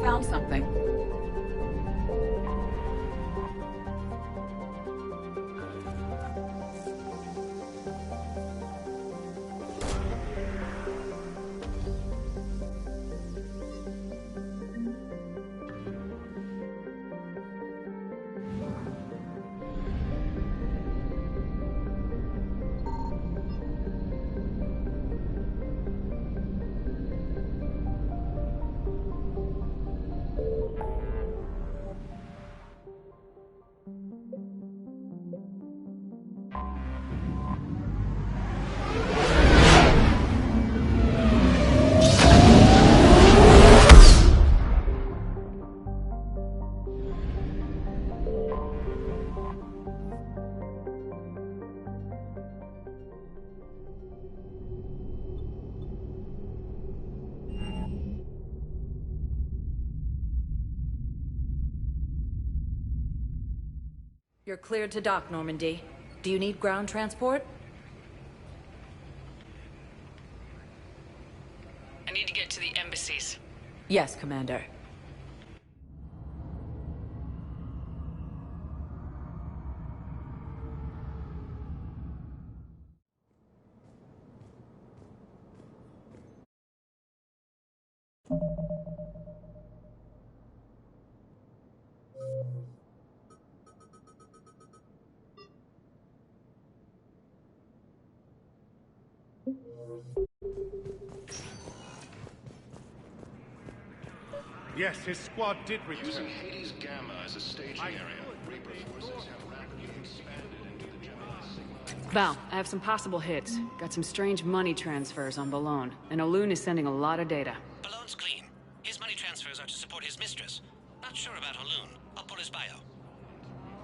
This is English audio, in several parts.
found something. You're cleared to dock, Normandy. Do you need ground transport? I need to get to the embassies. Yes, Commander. Yes, his squad did return. Using Hades Gamma as a staging area, Reaper forces have rapidly expanded into the Gemini Sigma. Val, I have some possible hits. Got some strange money transfers on Balone, and Olun is sending a lot of data. Balone's clean. His money transfers are to support his mistress. Not sure about Olun. I'll pull his bio.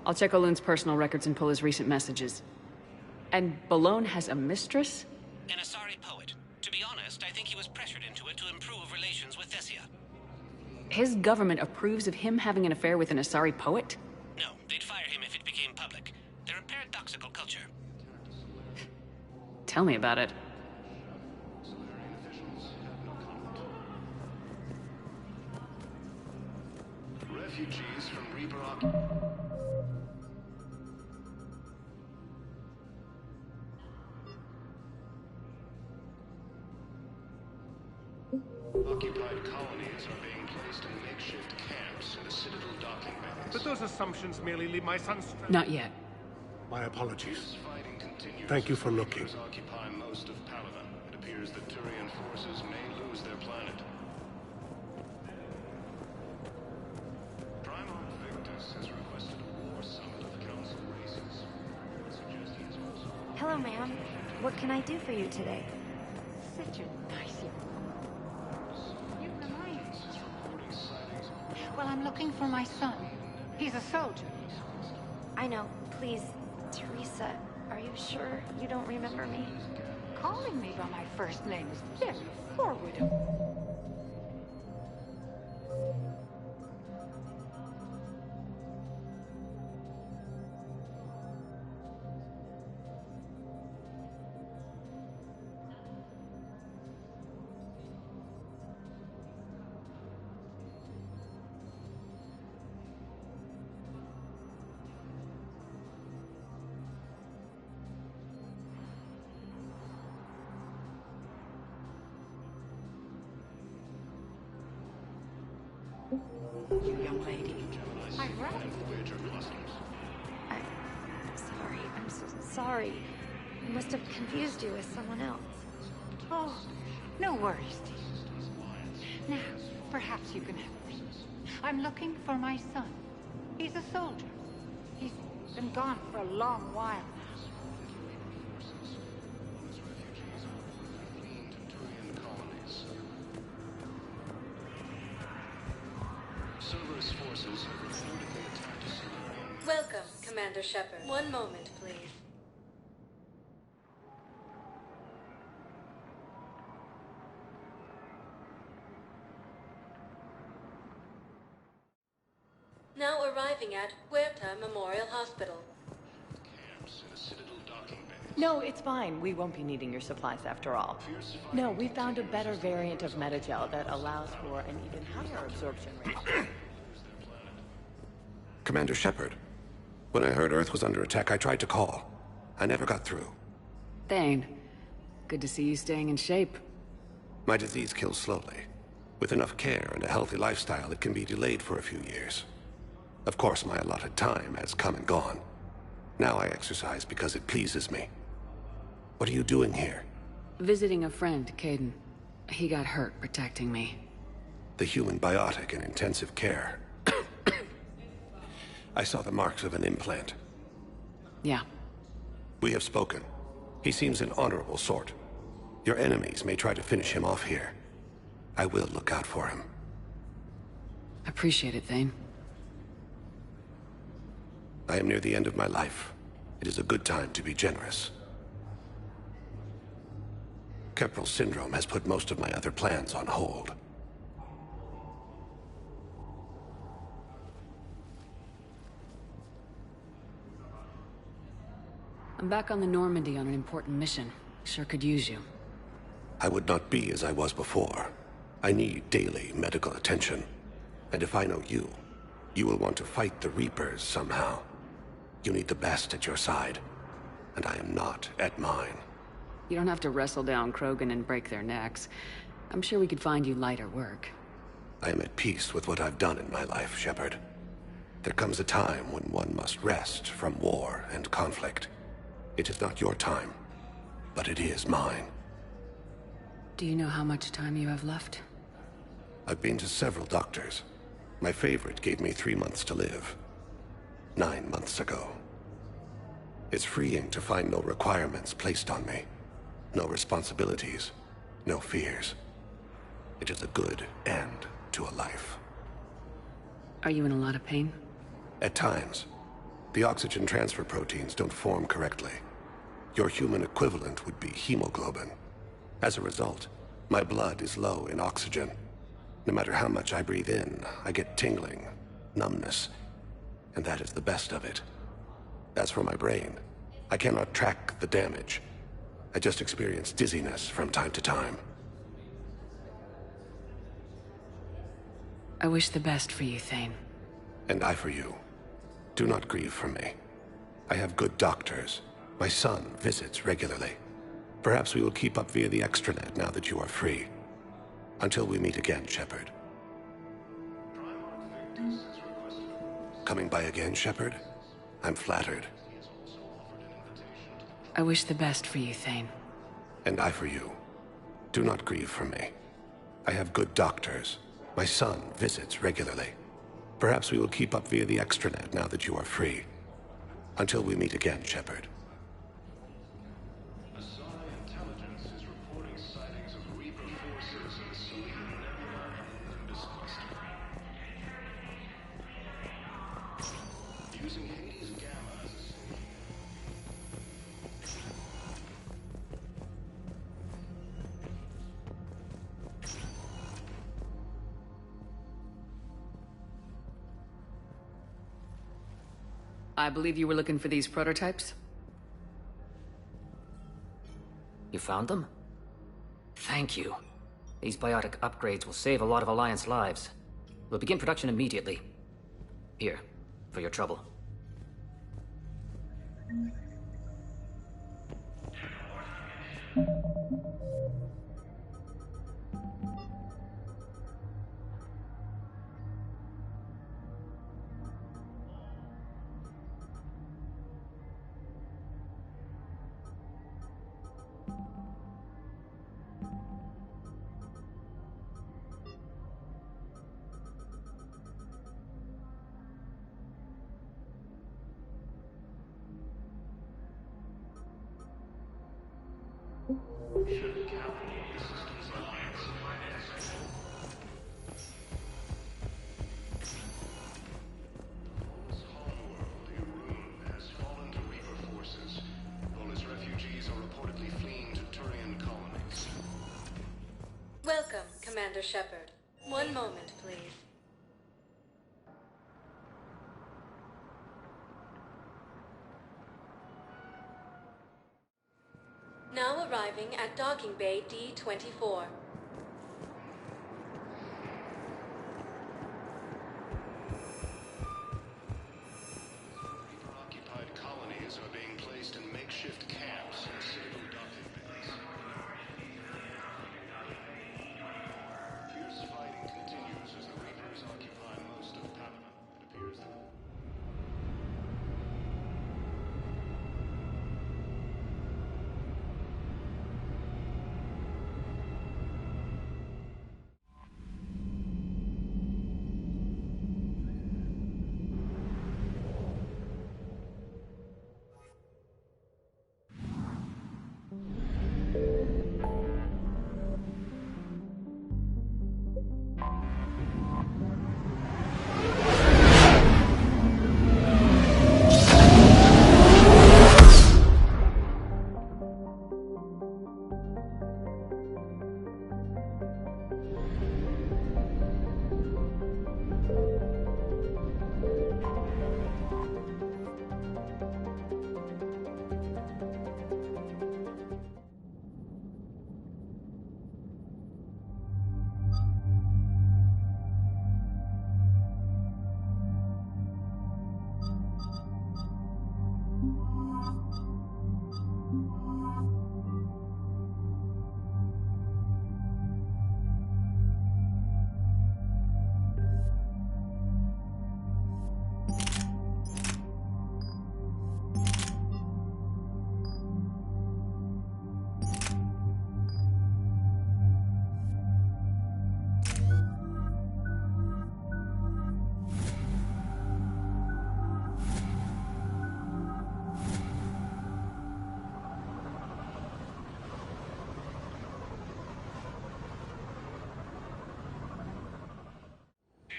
I'll check Olun's personal records and pull his recent messages. And Balone has a mistress? An Asari poet. To be honest, I think he was pressured into it to improve relations with Thessia. His government approves of him having an affair with an Asari poet? No, they'd fire him if it became public. They're a paradoxical culture. Tell me about it. Refugees from Reaper occupied colonies are being placed in makeshift camps in the Citadel docking bays. But those assumptions merely leave my son's... Not yet. My apologies. Fighting continues. Thank you for looking. Reapers occupy most of Palaven. It appears the Turian forces may lose their planet. Primal Victus has requested a war summit of council races. I suggest he is also... Hello, ma'am. What can I do for you today? Such a nice young woman. You remind me. Well, I'm looking for my son. He's a soldier. I know. Please, Teresa, are you sure you don't remember me? Calling me by my first name is very forward of you. You young lady. I'm right. I'm sorry. I'm so sorry. I must have confused you with someone else. Oh, no worries, dear. Now, perhaps you can help me. I'm looking for my son. He's a soldier. He's been gone for a long while now. Cerberus forces have reportedly attacked a Solarian. Welcome, Commander Shepard. One moment, please. Now arriving at Huerta Memorial Hospital. Camps in the Citadel docking bays. No, it's fine. We won't be needing your supplies after all. No, we found a better variant of Metagel that allows for an even higher absorption rate. Commander Shepard. When I heard Earth was under attack, I tried to call. I never got through. Thane, good to see you staying in shape. My disease kills slowly. With enough care and a healthy lifestyle, it can be delayed for a few years. Of course, my allotted time has come and gone. Now I exercise because it pleases me. What are you doing here? Visiting a friend, Caden. He got hurt protecting me. The human biotic in intensive care. I saw the marks of an implant. Yeah. We have spoken. He seems an honorable sort. Your enemies may try to finish him off here. I will look out for him. Appreciate it, Thane. I am near the end of my life. It is a good time to be generous. Keppel syndrome has put most of my other plans on hold. I'm back on the Normandy on an important mission. Sure could use you. I would not be as I was before. I need daily medical attention. And if I know you, you will want to fight the Reapers somehow. You need the best at your side, and I am not at mine. You don't have to wrestle down Krogan and break their necks. I'm sure we could find you lighter work. I am at peace with what I've done in my life, Shepard. There comes a time when one must rest from war and conflict. It is not your time, but it is mine. Do you know how much time you have left? I've been to several doctors. My favorite gave me 3 months to live. 9 months ago. It's freeing to find no requirements placed on me. No responsibilities. No fears. It is a good end to a life. Are you in a lot of pain? At times. The oxygen transfer proteins don't form correctly. Your human equivalent would be hemoglobin. As a result, my blood is low in oxygen. No matter how much I breathe in, I get tingling, numbness, and that is the best of it. As for my brain, I cannot track the damage. I just experience dizziness from time to time. I wish the best for you, Thane. And I for you. Do not grieve for me. I have good doctors. My son visits regularly. Perhaps we will keep up via the extranet now that you are free. Until we meet again, Shepard. Coming by again, Shepard? I'm flattered. I wish the best for you, Thane. And I for you. Do not grieve for me. I have good doctors. My son visits regularly. Perhaps we will keep up via the extranet now that you are free. Until we meet again, Shepard. Intelligence is reporting sightings of Reaper forces in the Selene Nebula and Nimbus cluster. Using Hades Gamma as a I believe you were looking for these prototypes? You found them? Thank you. These biotic upgrades will save a lot of Alliance lives. We'll begin production immediately. Here, for your trouble. Welcome, Commander Shepard. One moment, please. Now arriving at docking bay D-24. Occupied colonies are being placed in makeshift camps in civil docking bays. Fierce fighting continues as the Reapers occupy most of Panama. It appears that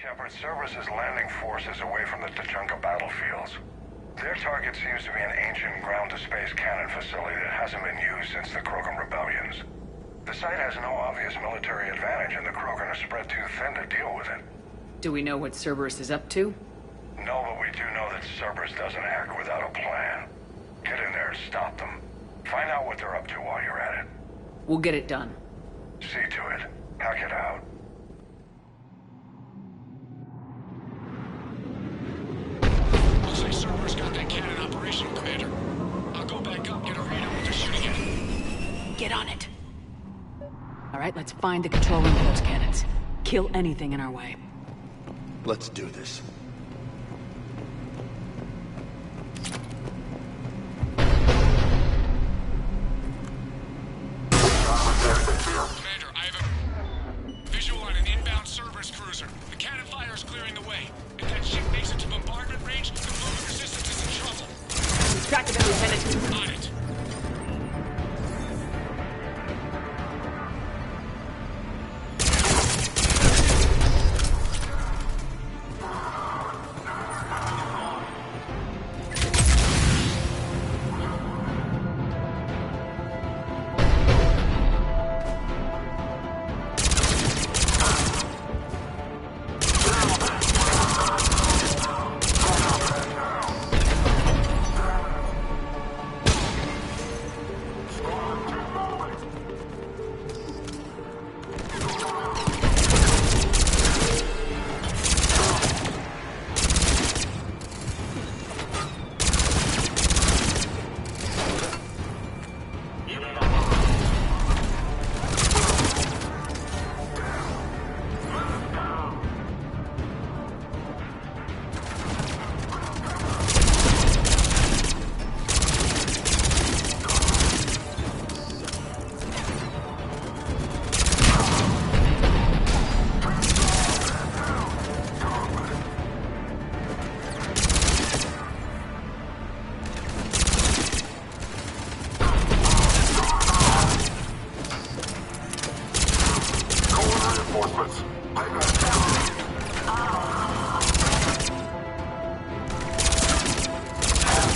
Shepard, Cerberus' landing force is away from the Tachanka battlefields. Their target seems to be an ancient ground-to-space cannon facility that hasn't been used since the Krogan rebellions. The site has no obvious military advantage, and the Krogan are spread too thin to deal with it. Do we know what Cerberus is up to? No, but we do know that Cerberus doesn't act without a plan. Get in there and stop them. Find out what they're up to while you're at it. We'll get it done. See to it. Hack it out. looks like Cerberus got that cannon operational, Commander. I'll go back up, get a read on what they're shooting at. Get on it. All right, let's find the control room for those cannons. Kill anything in our way. Let's do this. Commander, I have a visual on an inbound Cerberus cruiser. The cannon fire is clearing the way. If that ship makes it to bombardment range, the Krogan resistance is in trouble. Keep track of it, Lieutenant. On it.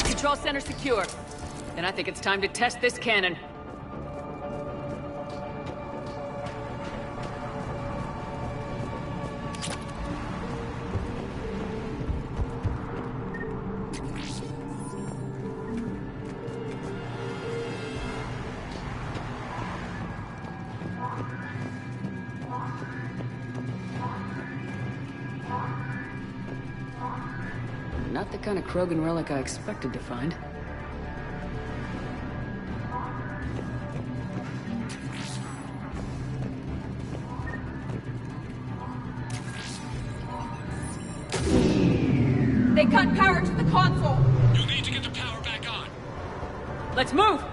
Control center secure. Then I think it's time to test this cannon. kind of Krogan relic I expected to find. They cut power to the console! You'll need to get the power back on. Let's move!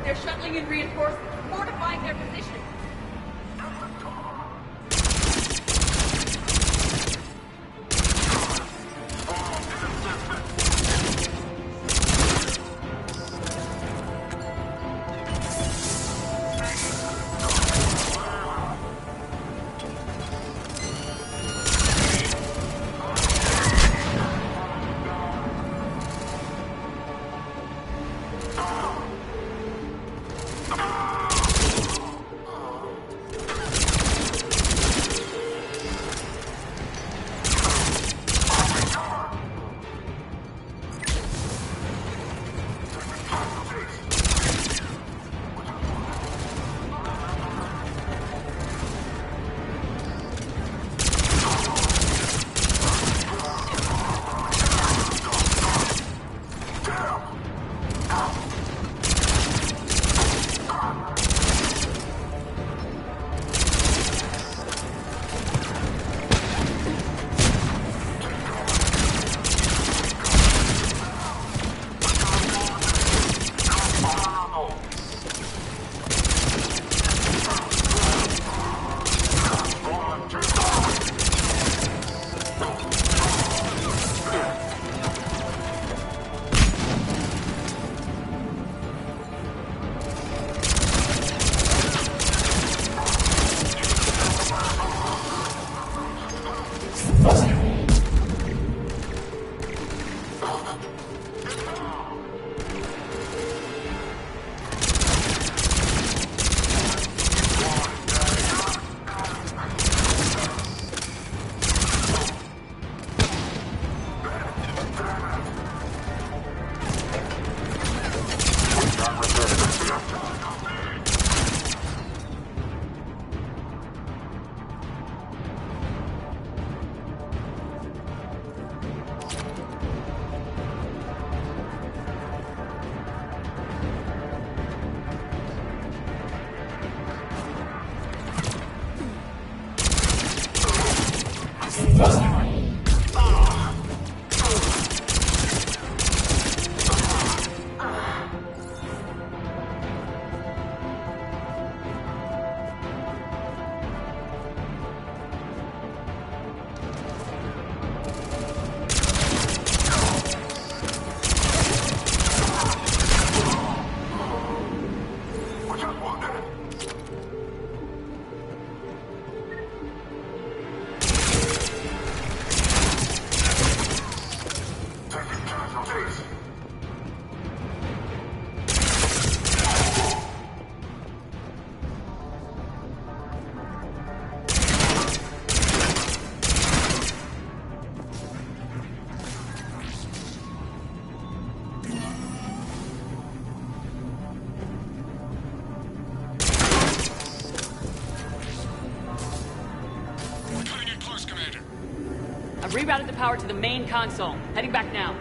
They're shuttling in reinforcements, fortifying their position. I've rerouted the power to the main console. Heading back now.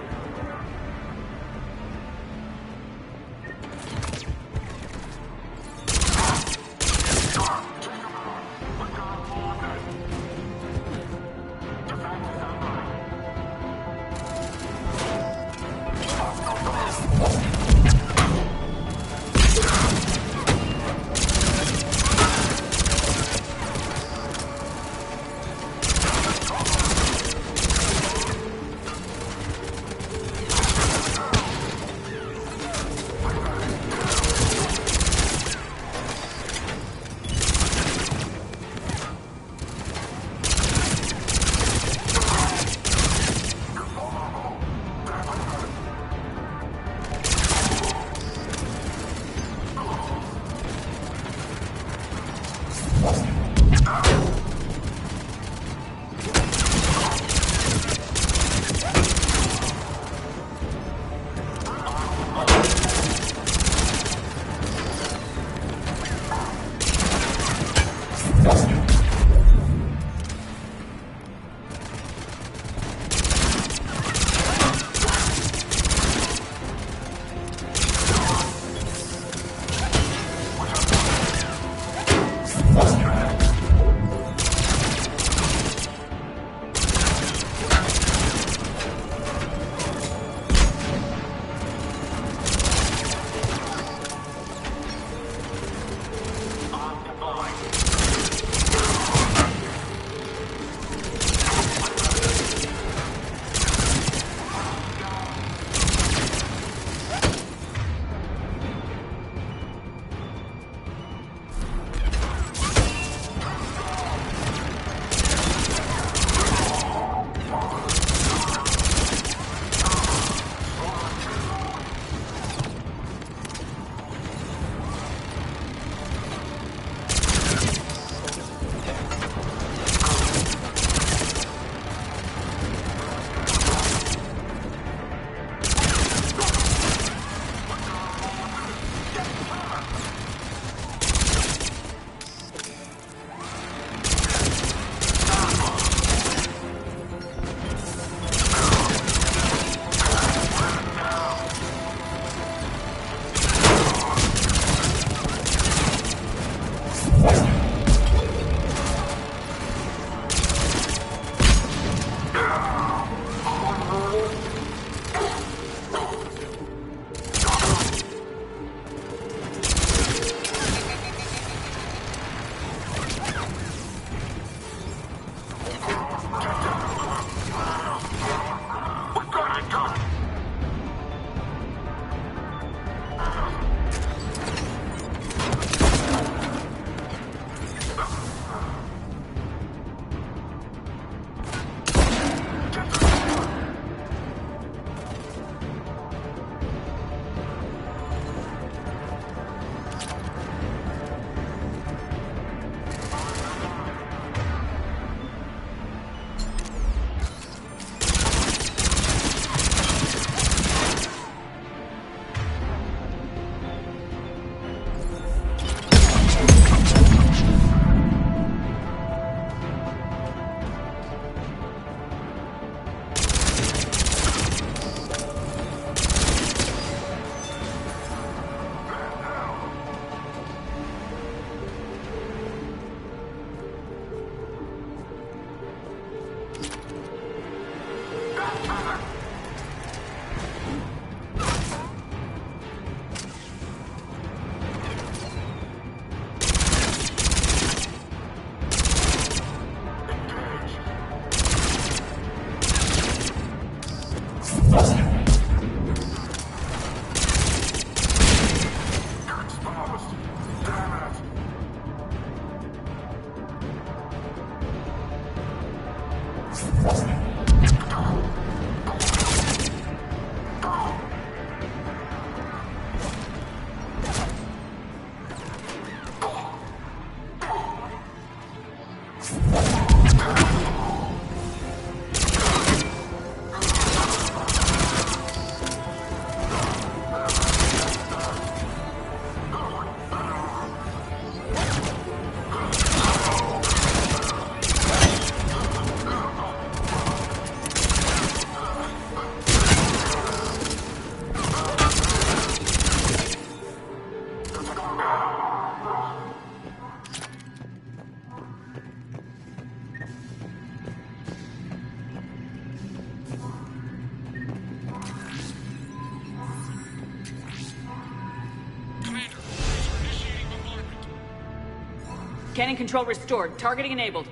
Cannon control restored. Targeting enabled.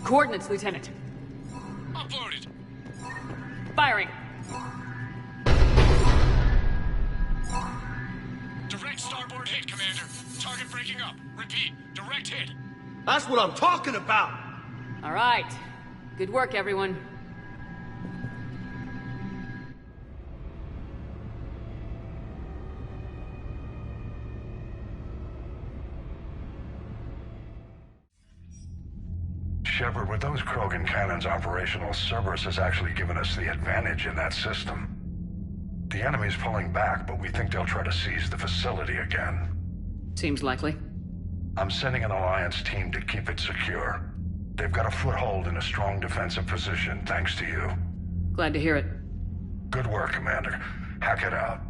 Coordinates, Lieutenant. Uploaded. Firing. Direct starboard hit, Commander. Target breaking up. Repeat, direct hit. That's what I'm talking about! All right. Good work, everyone. Shepard, with those Krogan cannons operational, Cerberus has actually given us the advantage in that system. The enemy's pulling back, but we think they'll try to seize the facility again. Seems likely. I'm sending an Alliance team to keep it secure. They've got a foothold in a strong defensive position, thanks to you. Glad to hear it. Good work, Commander. Hack it out.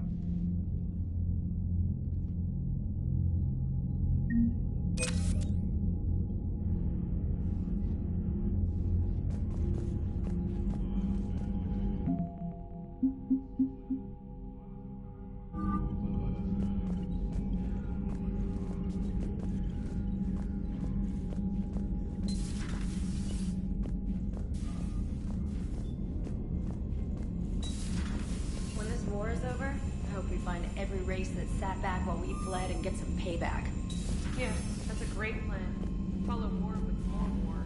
When this war is over, I hope we find every race that sat back while we fled and get some payback. Yeah, that's a great plan. Follow war with more war.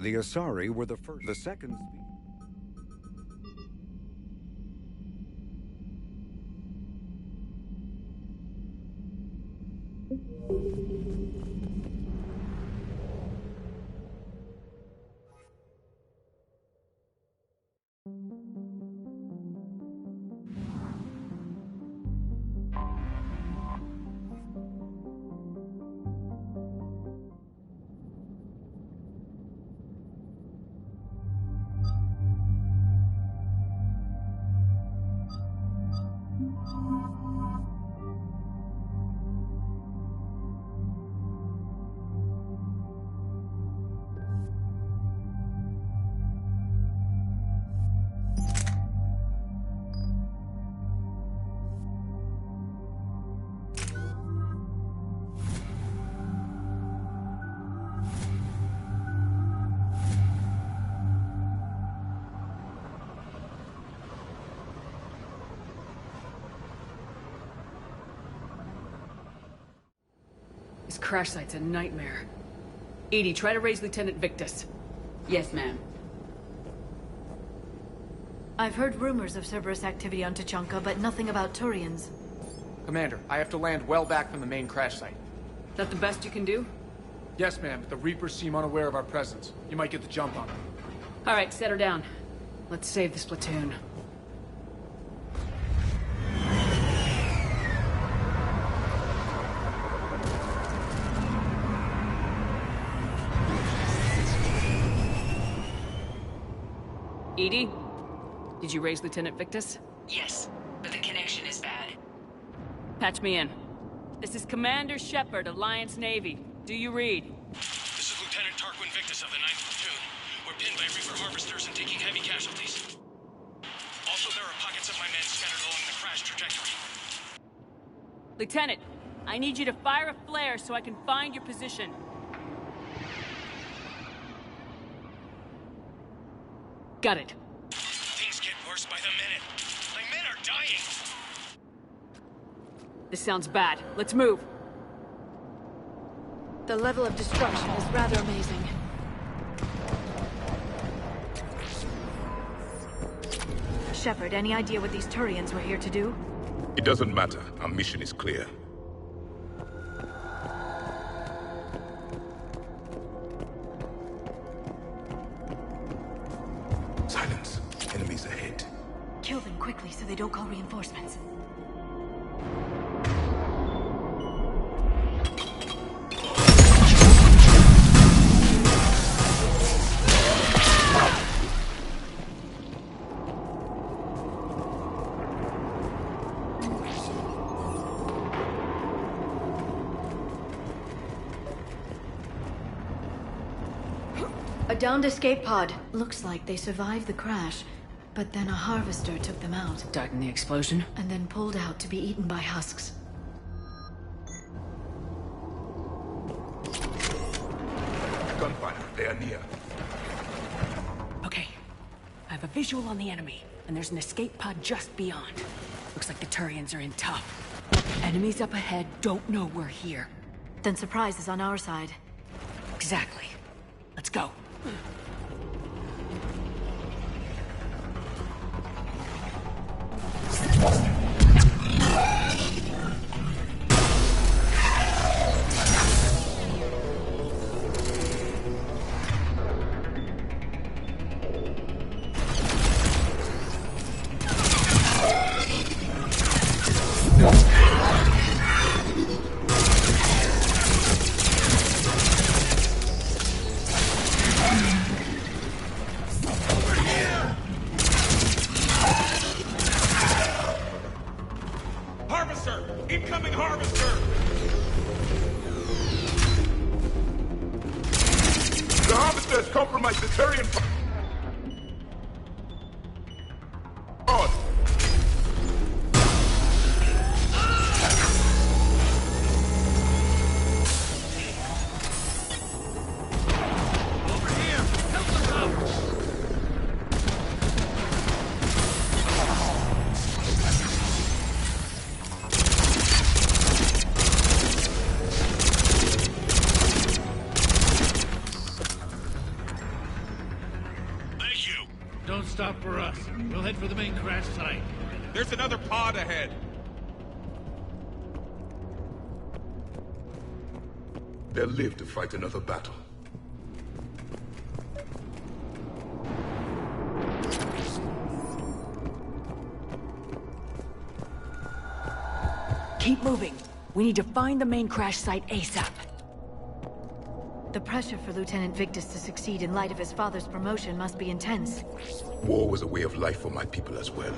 The Asari were the first. The second. This crash site's a nightmare. Edie, try to raise Lieutenant Victus. Yes, ma'am. I've heard rumors of Cerberus activity on Tuchanka, but nothing about Turians. Commander, I have to land well back from the main crash site. Is that the best you can do? Yes, ma'am, but the Reapers seem unaware of our presence. You might get the jump on them. All right, set her down. Let's save this platoon. Edie? Did you raise Lieutenant Victus? Yes, but the connection is bad. Patch me in. This is Commander Shepard, Alliance Navy. Do you read? This is Lieutenant Tarquin Victus of the 9th Platoon. We're pinned by Reaper harvesters and taking heavy casualties. Also, there are pockets of my men scattered along the crash trajectory. Lieutenant, I need you to fire a flare so I can find your position. Got it. Things get worse by the minute. My men are dying! This sounds bad. Let's move. The level of destruction is rather amazing. Shepard, any idea what these Turians were here to do? It doesn't matter. Our mission is clear. Silence. Enemies ahead. Kill them quickly so they don't call reinforcements. A downed escape pod. Looks like they survived the crash, but then a harvester took them out. Died in the explosion? And then pulled out to be eaten by husks. are near. Okay. I have a visual on the enemy, and there's an escape pod just beyond. Looks like the Turians are in tough. Enemies up ahead don't know we're here. Then surprise is on our side. Exactly. Let's go. Harvester! Incoming harvester! The harvester has compromised the Turian pod. Don't stop for us. We'll head for the main crash site. There's another pod ahead. They'll live to fight another battle. Keep moving. We need to find the main crash site ASAP. The pressure for Lieutenant Victus to succeed in light of his father's promotion must be intense. War was a way of life for my people as well.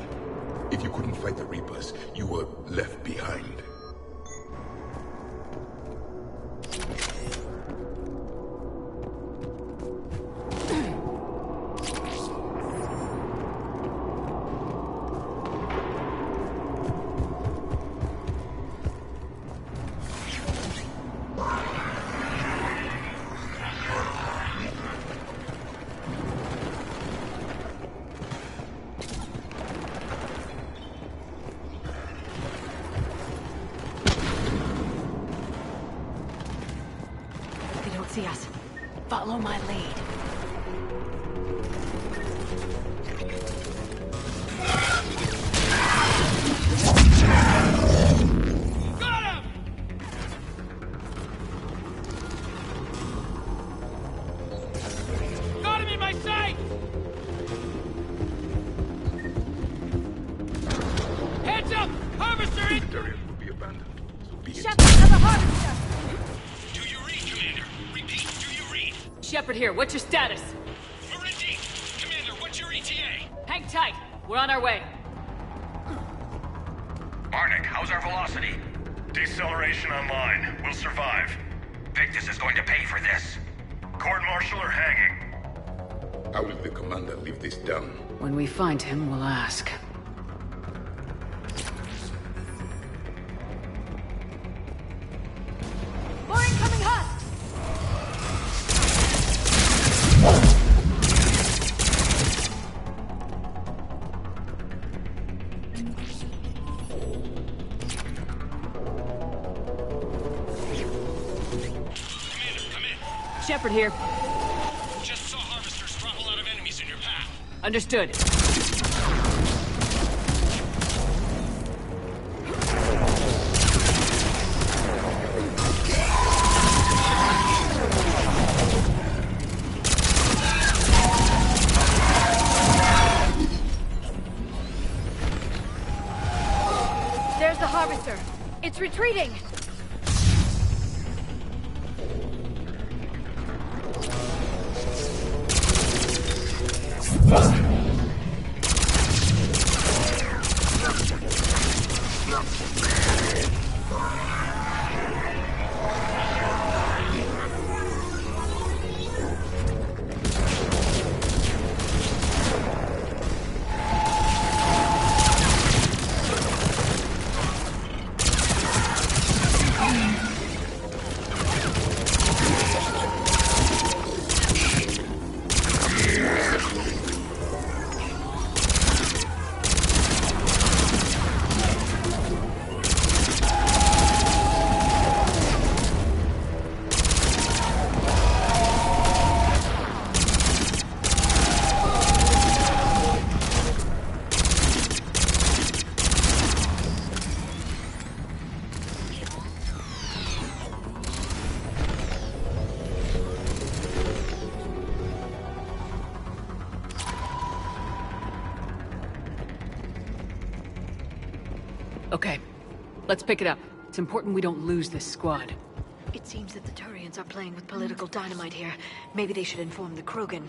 If you couldn't fight the Reapers, you were left behind. See us. Follow my lead. Got him! Got him in my sight! Heads up! Harvester in! Turians will be abandoned. So be it. Shepard of the Harvester! Shepard here, what's your status? We're in deep. Commander, what's your ETA? Hang tight, we're on our way. Barnick, how's our velocity? Deceleration online. We'll survive. Victus is going to pay for this. Court-martial or hanging? How will the commander leave this down? When we find him, we'll ask. More incoming husk! Shepard here. Just saw harvesters drop a lot of enemies in your path. Understood. There's the Harvester. It's retreating! Okay, let's pick it up. It's important we don't lose this squad. It seems that the Turians are playing with political dynamite here. Maybe they should inform the Krogan.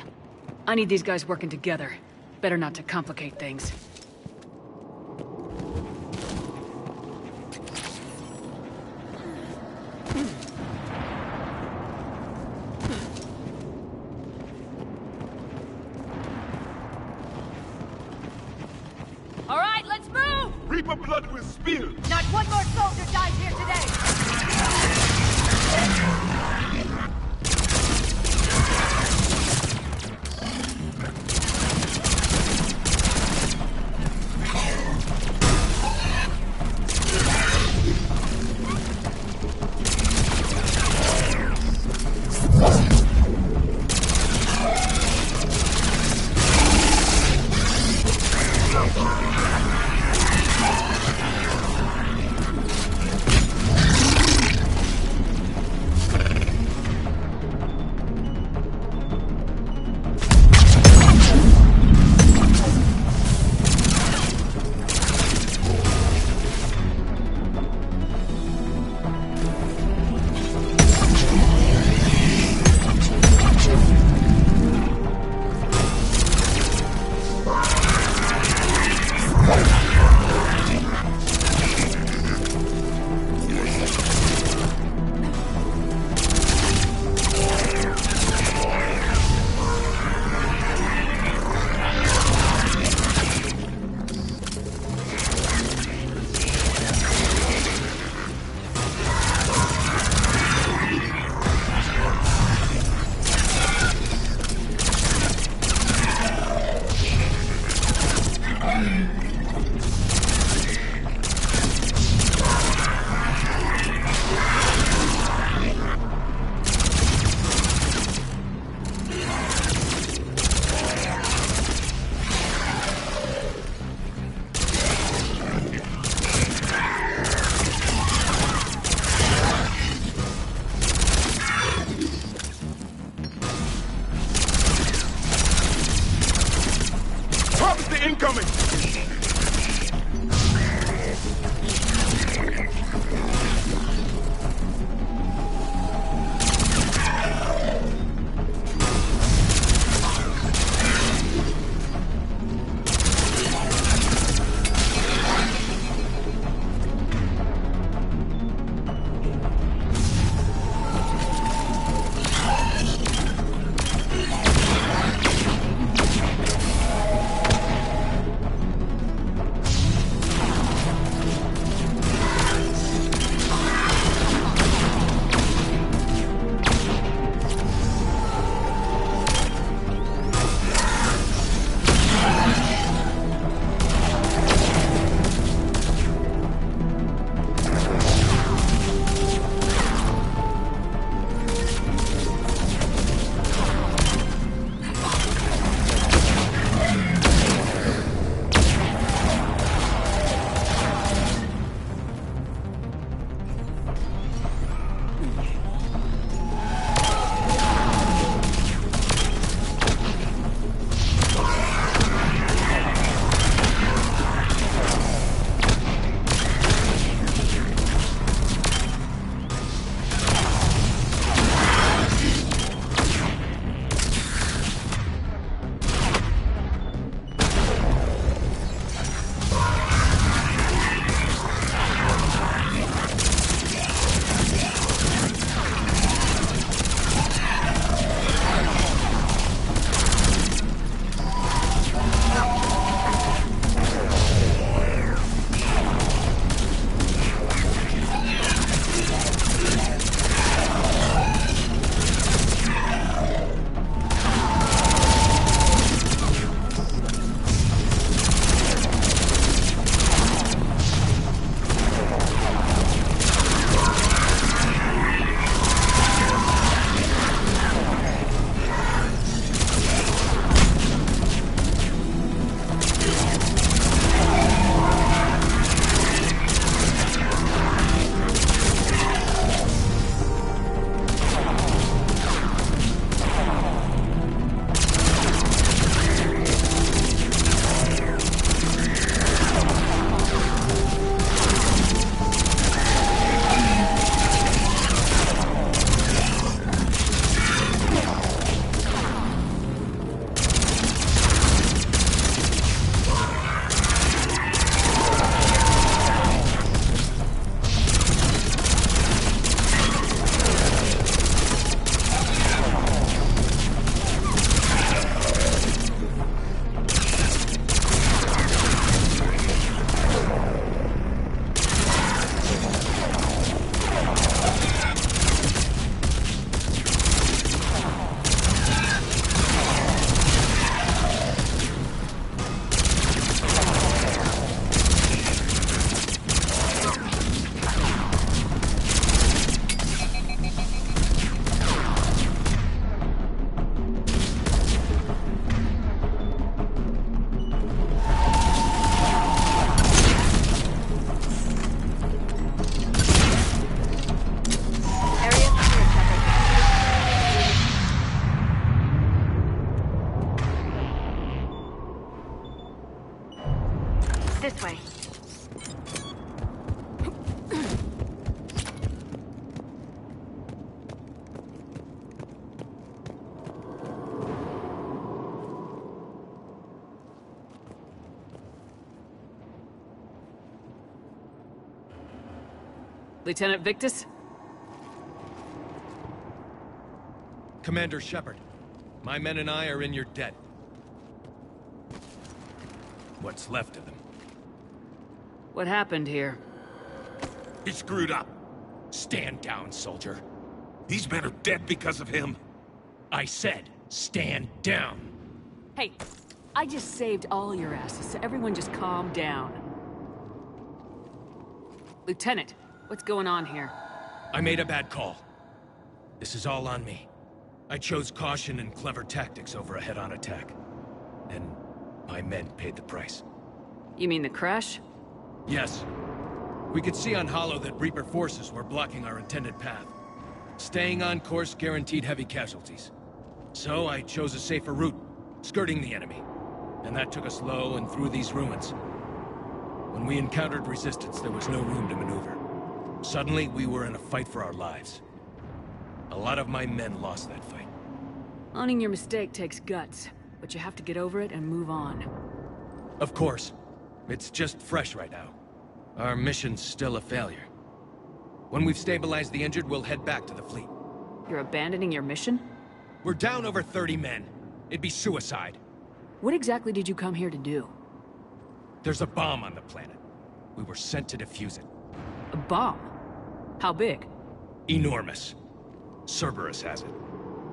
I need these guys working together. Better not to complicate things. All right, let's move! Reaper blood will spill! Not one more soldier dies here today! Incoming! This way. Lieutenant Victus? Commander Shepard, my men and I are in your debt. What's left of them. What happened here? He screwed up. Stand down, soldier. These men are dead because of him. I said, stand down. Hey, I just saved all your asses, so everyone just calm down. Lieutenant, what's going on here? I made a bad call. This is all on me. I chose caution and clever tactics over a head-on attack. And my men paid the price. You mean the crash? Yes. We could see on Hollow that Reaper forces were blocking our intended path. Staying on course guaranteed heavy casualties. So I chose a safer route, skirting the enemy. And that took us low and through these ruins. When we encountered resistance, there was no room to maneuver. Suddenly, we were in a fight for our lives. A lot of my men lost that fight. Owning your mistake takes guts, but you have to get over it and move on. Of course. It's just fresh right now. Our mission's still a failure. When we've stabilized the injured, we'll head back to the fleet. You're abandoning your mission? We're down over 30 men. It'd be suicide. What exactly did you come here to do? There's a bomb on the planet. We were sent to defuse it. A bomb? How big? Enormous. Cerberus has it.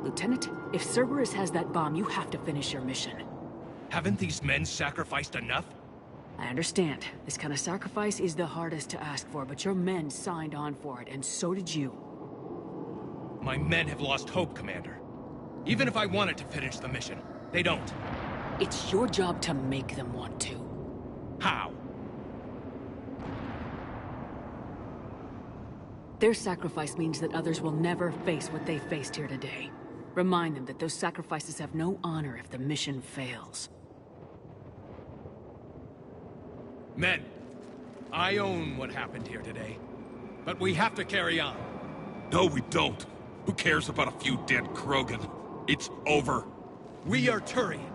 Lieutenant, if Cerberus has that bomb, you have to finish your mission. Haven't these men sacrificed enough? I understand. This kind of sacrifice is the hardest to ask for, but your men signed on for it, and so did you. My men have lost hope, Commander. Even if I wanted to finish the mission, they don't. It's your job to make them want to. How? Their sacrifice means that others will never face what they faced here today. Remind them that those sacrifices have no honor if the mission fails. Men, I own what happened here today. But we have to carry on. No, we don't. Who cares about a few dead Krogan? It's over. We are Turian,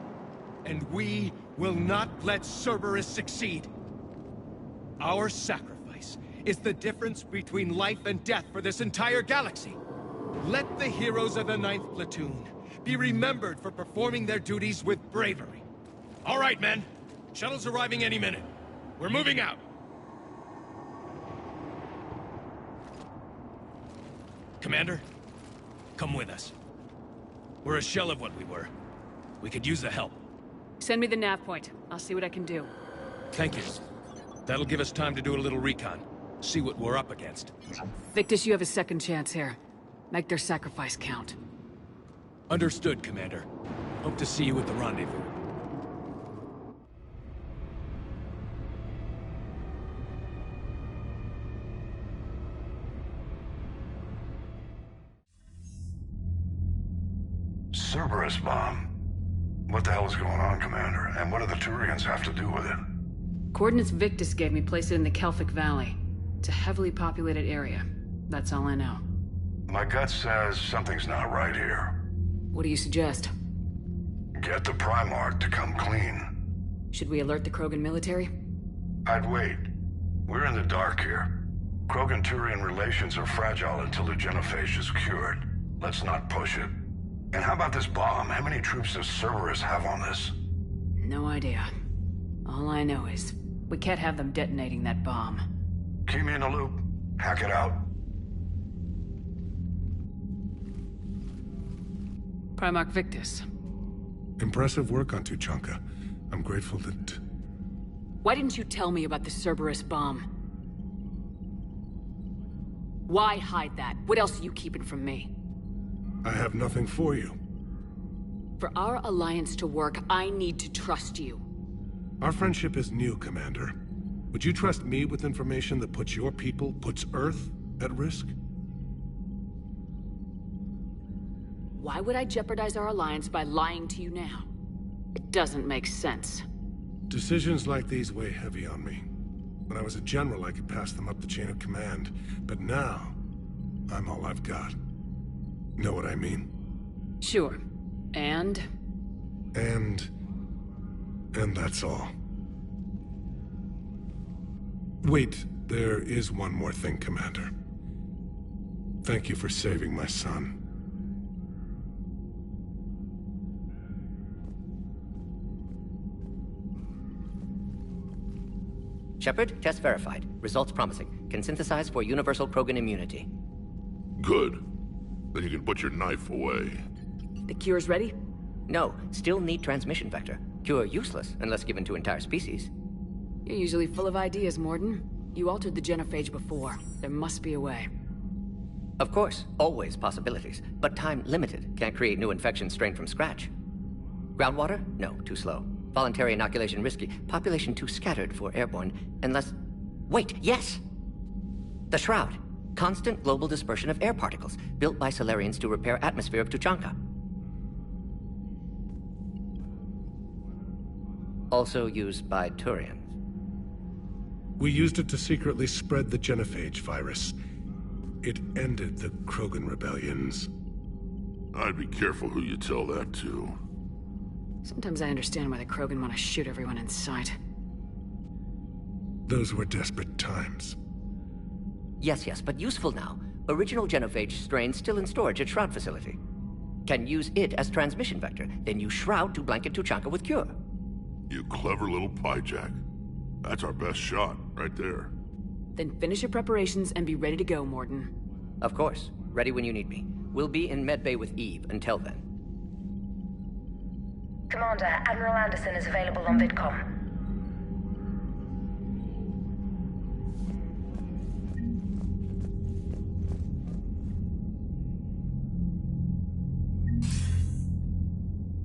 and we will not let Cerberus succeed. Our sacrifice is the difference between life and death for this entire galaxy. Let the heroes of the 9th Platoon be remembered for performing their duties with bravery. All right, men. Shuttle's arriving any minute. We're moving out. Commander, come with us. We're a shell of what we were. We could use the help. Send me the nav point. I'll see what I can do. Thank you. That'll give us time to do a little recon. See what we're up against. Victus, you have a second chance here. Make their sacrifice count. Understood, Commander. Hope to see you at the rendezvous. Cerberus bomb. What the hell is going on, Commander? And what do the Turians have to do with it? Coordinates Victus gave me place it in the Kelphic Valley. It's a heavily populated area. That's all I know. My gut says something's not right here. What do you suggest? Get the Primarch to come clean. Should we alert the Krogan military? I'd wait. We're in the dark here. Krogan-Turian relations are fragile until the genophage is cured. Let's not push it. And how about this bomb? How many troops does Cerberus have on this? No idea. All I know is, we can't have them detonating that bomb. Keep me in the loop. Hack it out. Primarch Victus. Impressive work on Tuchanka. I'm grateful that... Why didn't you tell me about the Cerberus bomb? Why hide that? What else are you keeping from me? I have nothing for you. For our alliance to work, I need to trust you. Our friendship is new, Commander. Would you trust me with information that puts your people, puts Earth, at risk? Why would I jeopardize our alliance by lying to you now? It doesn't make sense. Decisions like these weigh heavy on me. When I was a general, I could pass them up the chain of command. But now, I'm all I've got. Know what I mean? Sure. And that's all. Wait, there is one more thing, Commander. Thank you for saving my son. Shepard, test verified. Results promising. Can synthesize for universal Krogan immunity. Good. Then you can put your knife away. the cure's ready? No, still need transmission vector. Cure useless unless given to entire species. You're usually full of ideas, Morden. You altered the genophage before. There must be a way. Of course, always possibilities, but time limited. Can't create new infections strain from scratch. Groundwater? No, too slow. Voluntary inoculation risky. Population too scattered for airborne, unless... Wait, yes! The Shroud. Constant global dispersion of air particles, built by Solarians to repair atmosphere of Tuchanka. Also used by Turians. We used it to secretly spread the genophage virus. It ended the Krogan rebellions. I'd be careful who you tell that to. Sometimes I understand why the Krogan want to shoot everyone in sight. Those were desperate times. Yes, but useful now. Original genophage strain still in storage at Shroud facility. Can use it as transmission vector, then use Shroud to blanket Tuchanka with cure. You clever little pyjack. That's our best shot, right there. Then finish your preparations and be ready to go, Morden. Of course. Ready when you need me. We'll be in medbay with Eve until then. Commander, Admiral Anderson is available on VidCom.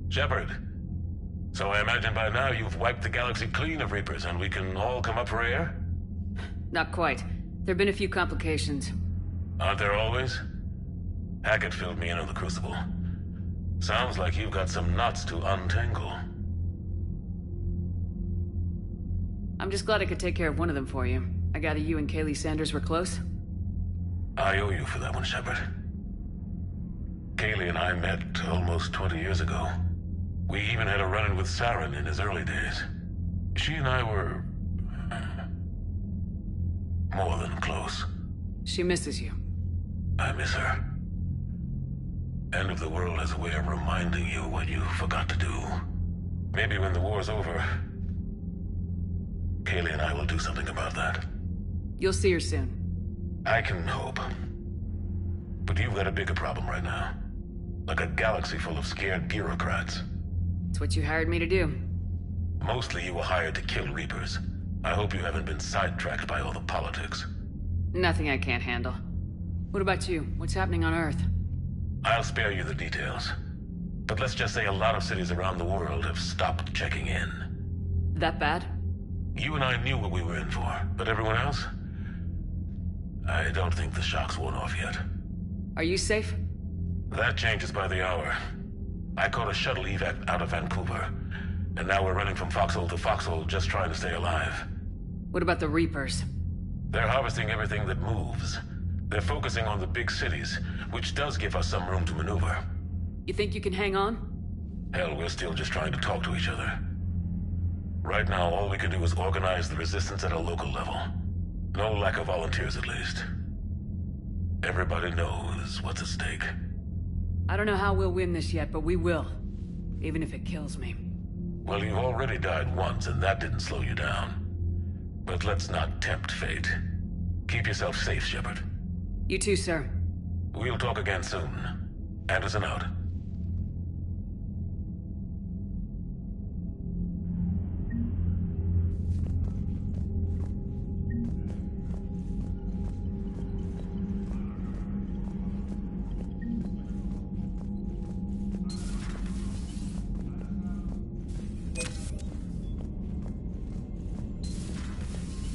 Shepard. So I imagine by now you've wiped the galaxy clean of Reapers and we can all come up for air? Not quite. There've been a few complications. Aren't there always? Hackett filled me in on the Crucible. Sounds like you've got some knots to untangle. I'm just glad I could take care of one of them for you. I gather you and Kaylee Sanders were close? I owe you for that one, Shepard. Kaylee and I met almost 20 years ago. We even had a run-in with Saren in his early days. She and I were... more than close. She misses you. I miss her. End of the world has a way of reminding you what you forgot to do. Maybe when the war's over, Kaylee and I will do something about that. You'll see her soon. I can hope. But you've got a bigger problem right now. Like a galaxy full of scared bureaucrats. It's what you hired me to do. Mostly you were hired to kill Reapers. I hope you haven't been sidetracked by all the politics. Nothing I can't handle. What about you? What's happening on Earth? I'll spare you the details. But let's just say a lot of cities around the world have stopped checking in. That bad? You and I knew what we were in for, but everyone else? I don't think the shock's worn off yet. Are you safe? That changes by the hour. I caught a shuttle evac out of Vancouver, and now we're running from foxhole to foxhole just trying to stay alive. What about the Reapers? They're harvesting everything that moves. They're focusing on the big cities, which does give us some room to maneuver. You think you can hang on? Hell, we're still just trying to talk to each other. Right now, all we can do is organize the resistance at a local level. No lack of volunteers, at least. Everybody knows what's at stake. I don't know how we'll win this yet, but we will. Even if it kills me. Well, you've already died once, and that didn't slow you down. But let's not tempt fate. Keep yourself safe, Shepard. You too, sir. We'll talk again soon. Anderson out.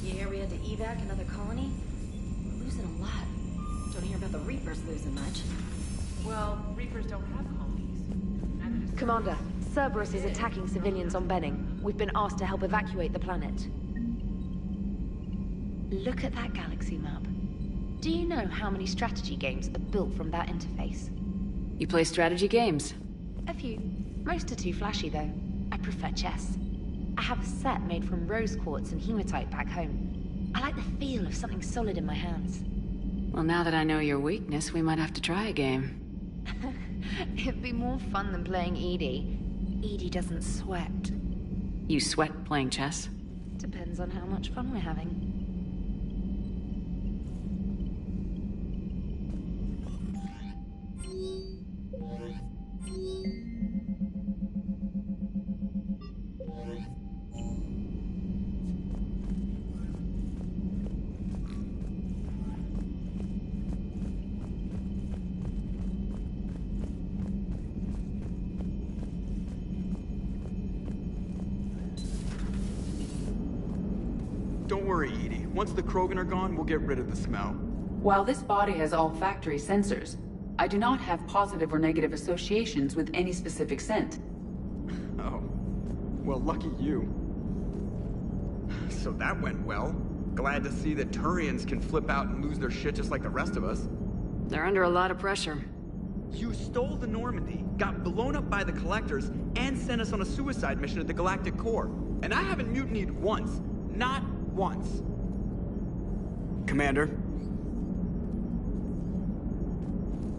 You hear we had to evac another colony? We're losing a lot. Don't hear about the Reapers losing much. Well, Reapers don't have colonies. Neither does Commander, Cerberus is attacking civilians on Benning. We've been asked to help evacuate the planet. Look at that galaxy map. Do you know how many strategy games are built from that interface? You play strategy games? A few. Most are too flashy, though. I prefer chess. I have a set made from rose quartz and hematite back home. I like the feel of something solid in my hands. Well, now that I know your weakness, we might have to try a game. It'd be more fun than playing Edie. Edie doesn't sweat. You sweat playing chess? Depends on how much fun we're having. Don't worry, Edie. Once the Krogan are gone, we'll get rid of the smell. While this body has all factory sensors, I do not have positive or negative associations with any specific scent. Oh. Well, lucky you. So that went well. Glad to see that Turians can flip out and lose their shit just like the rest of us. They're under a lot of pressure. You stole the Normandy, got blown up by the Collectors, and sent us on a suicide mission at the Galactic Core. And I haven't mutinied once. Not once. Commander?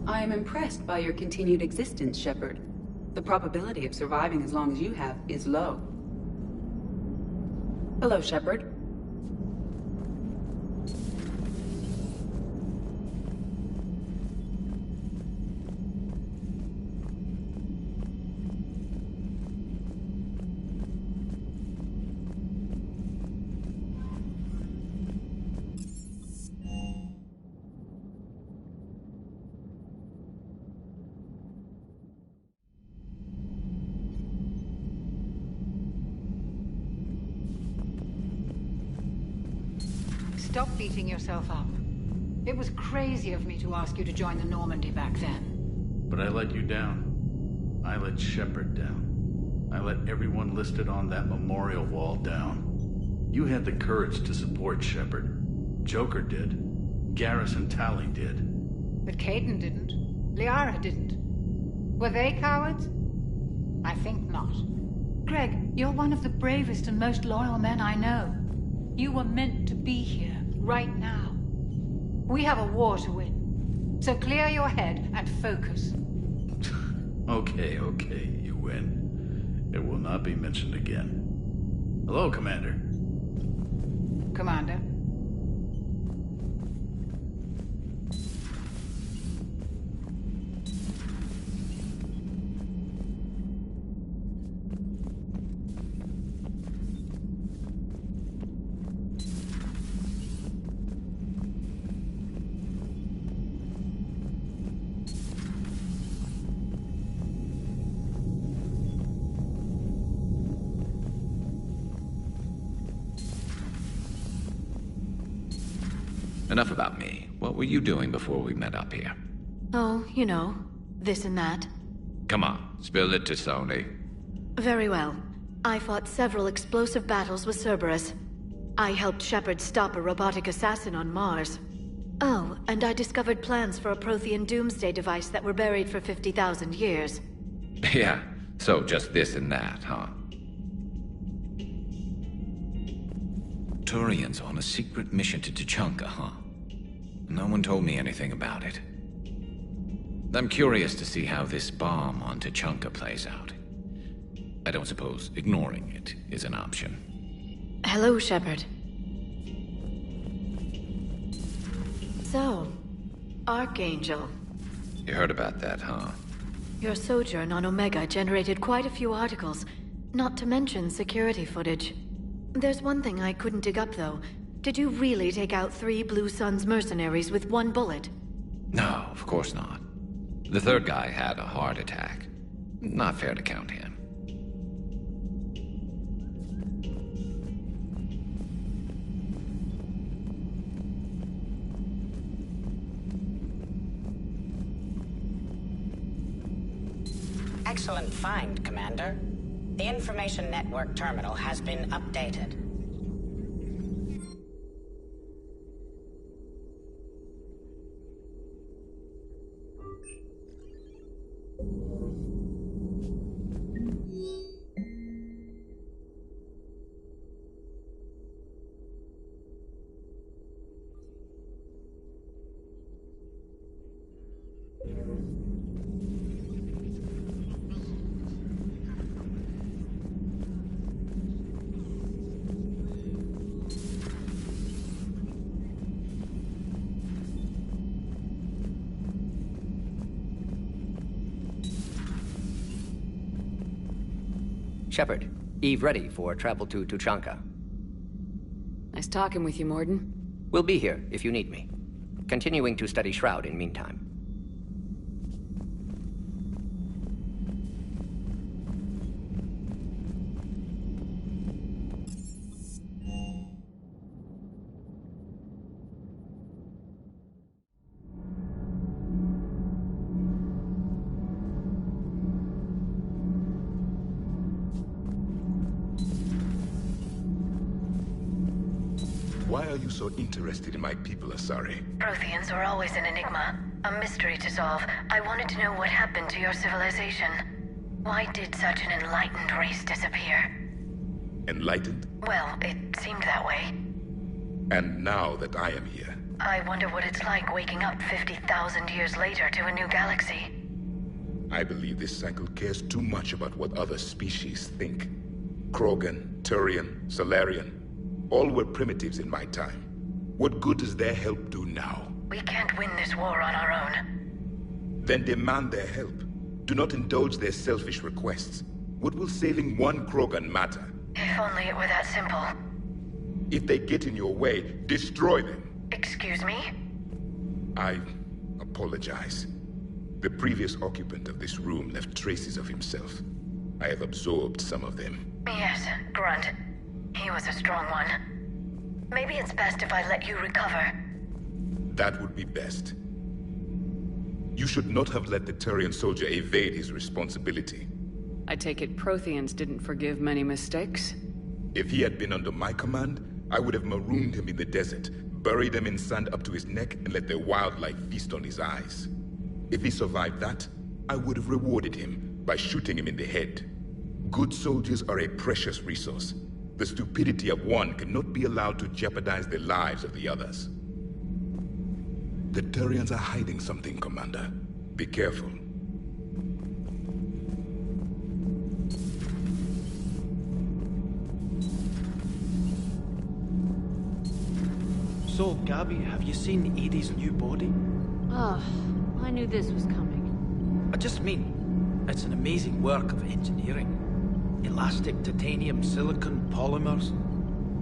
I am impressed by your continued existence, Shepard. The probability of surviving as long as you have is low. Hello, Shepard. Stop beating yourself up. It was crazy of me to ask you to join the Normandy back then. But I let you down. I let Shepard down. I let everyone listed on that memorial wall down. You had the courage to support Shepard. Joker did. Garrison Tally did. But Caden didn't. Liara didn't. Were they cowards? I think not. Greg, you're one of the bravest and most loyal men I know. You were meant to be here, right now. We have a war to win. So clear your head and focus. Okay, you win. It will not be mentioned again. Hello, Commander. Commander. Enough about me. What were you doing before we met up here? Oh, you know, this and that. Come on, spill it to Sony. Very well. I fought several explosive battles with Cerberus. I helped Shepard stop a robotic assassin on Mars. Oh, and I discovered plans for a Prothean doomsday device that were buried for 50,000 years. Yeah, so just this and that, huh? Turians on a secret mission to Tuchanka, huh? No one told me anything about it. I'm curious to see how this bomb on Tuchanka plays out. I don't suppose ignoring it is an option. Hello, Shepard. So, Archangel. You heard about that, huh? Your sojourn on Omega generated quite a few articles, not to mention security footage. There's one thing I couldn't dig up, though. Did you really take out 3 Blue Suns mercenaries with 1 bullet? No, of course not. The third guy had a heart attack. Not fair to count him. Excellent find, Commander. The information network terminal has been updated. Shepard, Eve ready for travel to Tuchanka. Nice talking with you, Morden. We'll be here if you need me. Continuing to study Shroud in meantime. Why are you so interested in my people, Asari? Protheans were always an enigma, a mystery to solve. I wanted to know what happened to your civilization. Why did such an enlightened race disappear? Enlightened? Well, it seemed that way. And now that I am here... I wonder what it's like waking up 50,000 years later to a new galaxy. I believe this cycle cares too much about what other species think. Krogan, Turian, Solarian, all were primitives in my time. What good does their help do now? We can't win this war on our own. Then demand their help. Do not indulge their selfish requests. What will saving one Krogan matter? If only it were that simple. If they get in your way, destroy them. Excuse me? I apologize. The previous occupant of this room left traces of himself. I have absorbed some of them. Yes, Grunt. He was a strong one. Maybe it's best if I let you recover. That would be best. You should not have let the Turian soldier evade his responsibility. I take it Protheans didn't forgive many mistakes? If he had been under my command, I would have marooned him in the desert, buried him in sand up to his neck, and let the wildlife feast on his eyes. If he survived that, I would have rewarded him by shooting him in the head. Good soldiers are a precious resource. The stupidity of one cannot be allowed to jeopardize the lives of the others. The Turians are hiding something, Commander. Be careful. So, Gabby, have you seen Edie's new body? Oh, I knew this was coming. I just mean, it's an amazing work of engineering. Elastic titanium silicon polymers,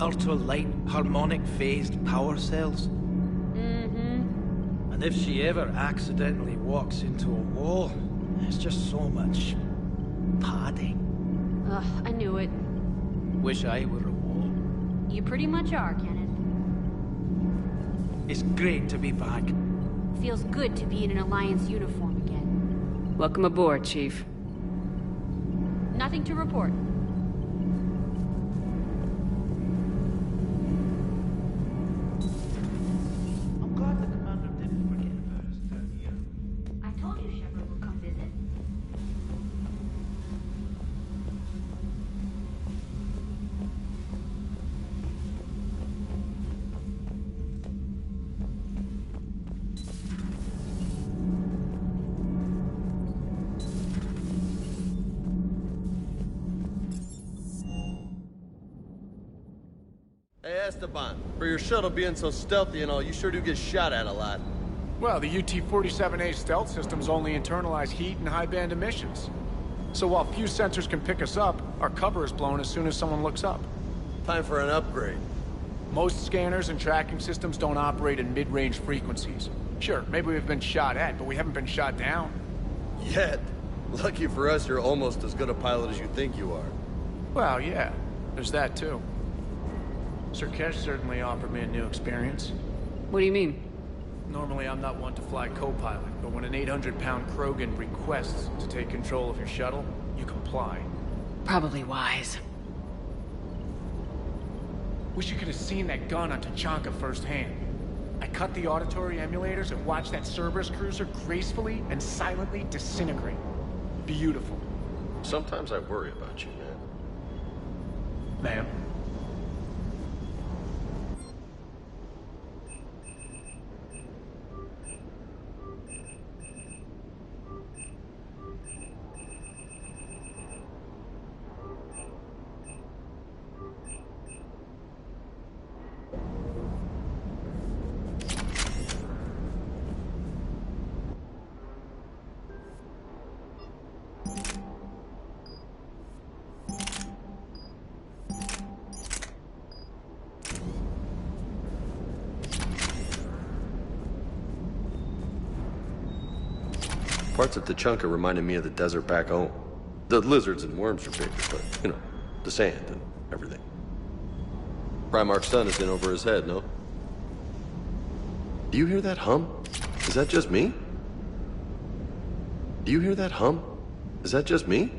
ultra-light harmonic phased power cells. Mm-hmm. And if she ever accidentally walks into a wall, there's just so much padding. Ugh, I knew it. Wish I were a wall. You pretty much are, Kenneth. It's great to be back. Feels good to be in an Alliance uniform again. Welcome aboard, Chief. Nothing to report. I'm glad the commander didn't forget about us down here. I told you Shepard would come visit. Hey, Esteban, for your shuttle being so stealthy and all, you sure do get shot at a lot. Well, the UT-47A stealth systems only internalize heat and high-band emissions. So while few sensors can pick us up, our cover is blown as soon as someone looks up. Time for an upgrade. Most scanners and tracking systems don't operate in mid-range frequencies. Sure, maybe we've been shot at, but we haven't been shot down. Yet. Lucky for us, you're almost as good a pilot as you think you are. Well, yeah. There's that, too. Sir Kesh certainly offered me a new experience. What do you mean? Normally I'm not one to fly co-pilot, but when an 800-pound Krogan requests to take control of your shuttle, you comply. Probably wise. Wish you could have seen that gun on Tachanka firsthand. I cut the auditory emulators and watched that Cerberus cruiser gracefully and silently disintegrate. Beautiful. Sometimes I worry about you, man. Ma'am? Parts of Tachanka reminded me of the desert back home. The lizards and worms are bigger, but, you know, the sand and everything. Primarch's son is in over his head, no? Do you hear that hum? Is that just me? Do you hear that hum? Is that just me?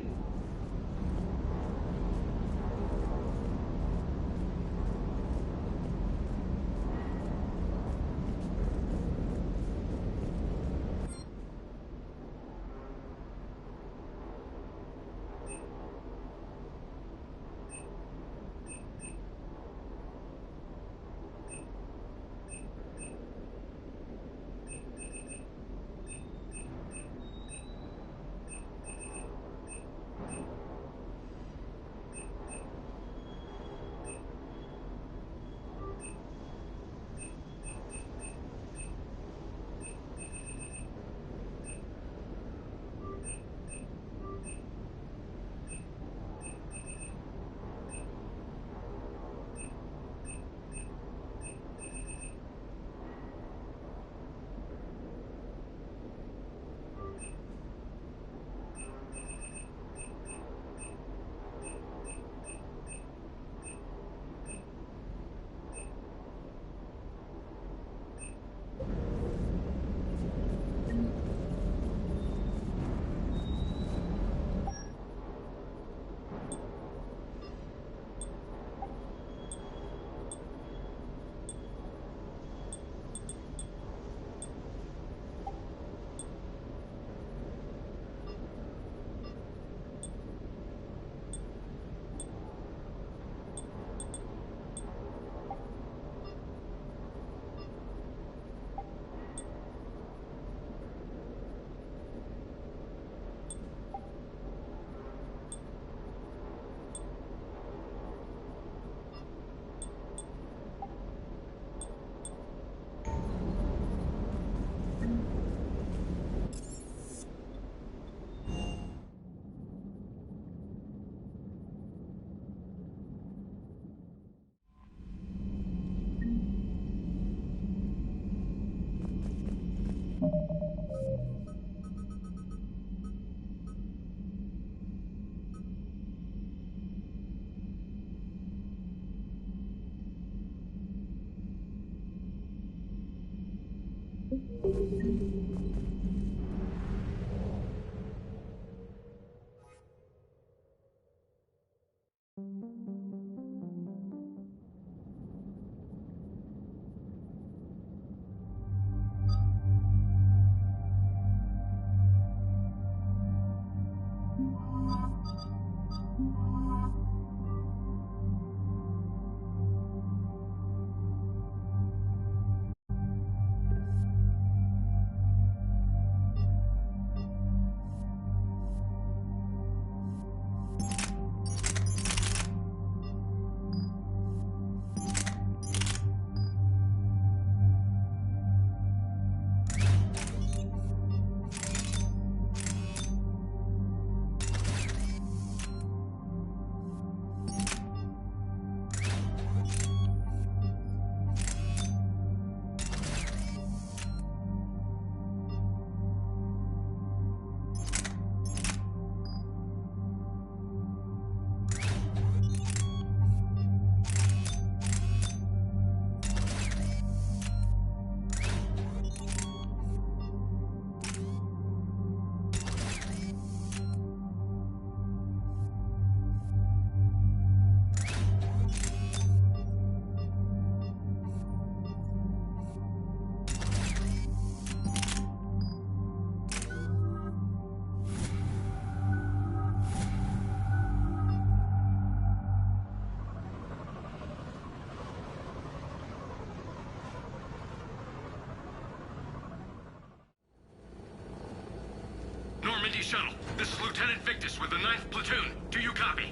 shuttle. This is Lieutenant Victus with the 9th Platoon. Do you copy?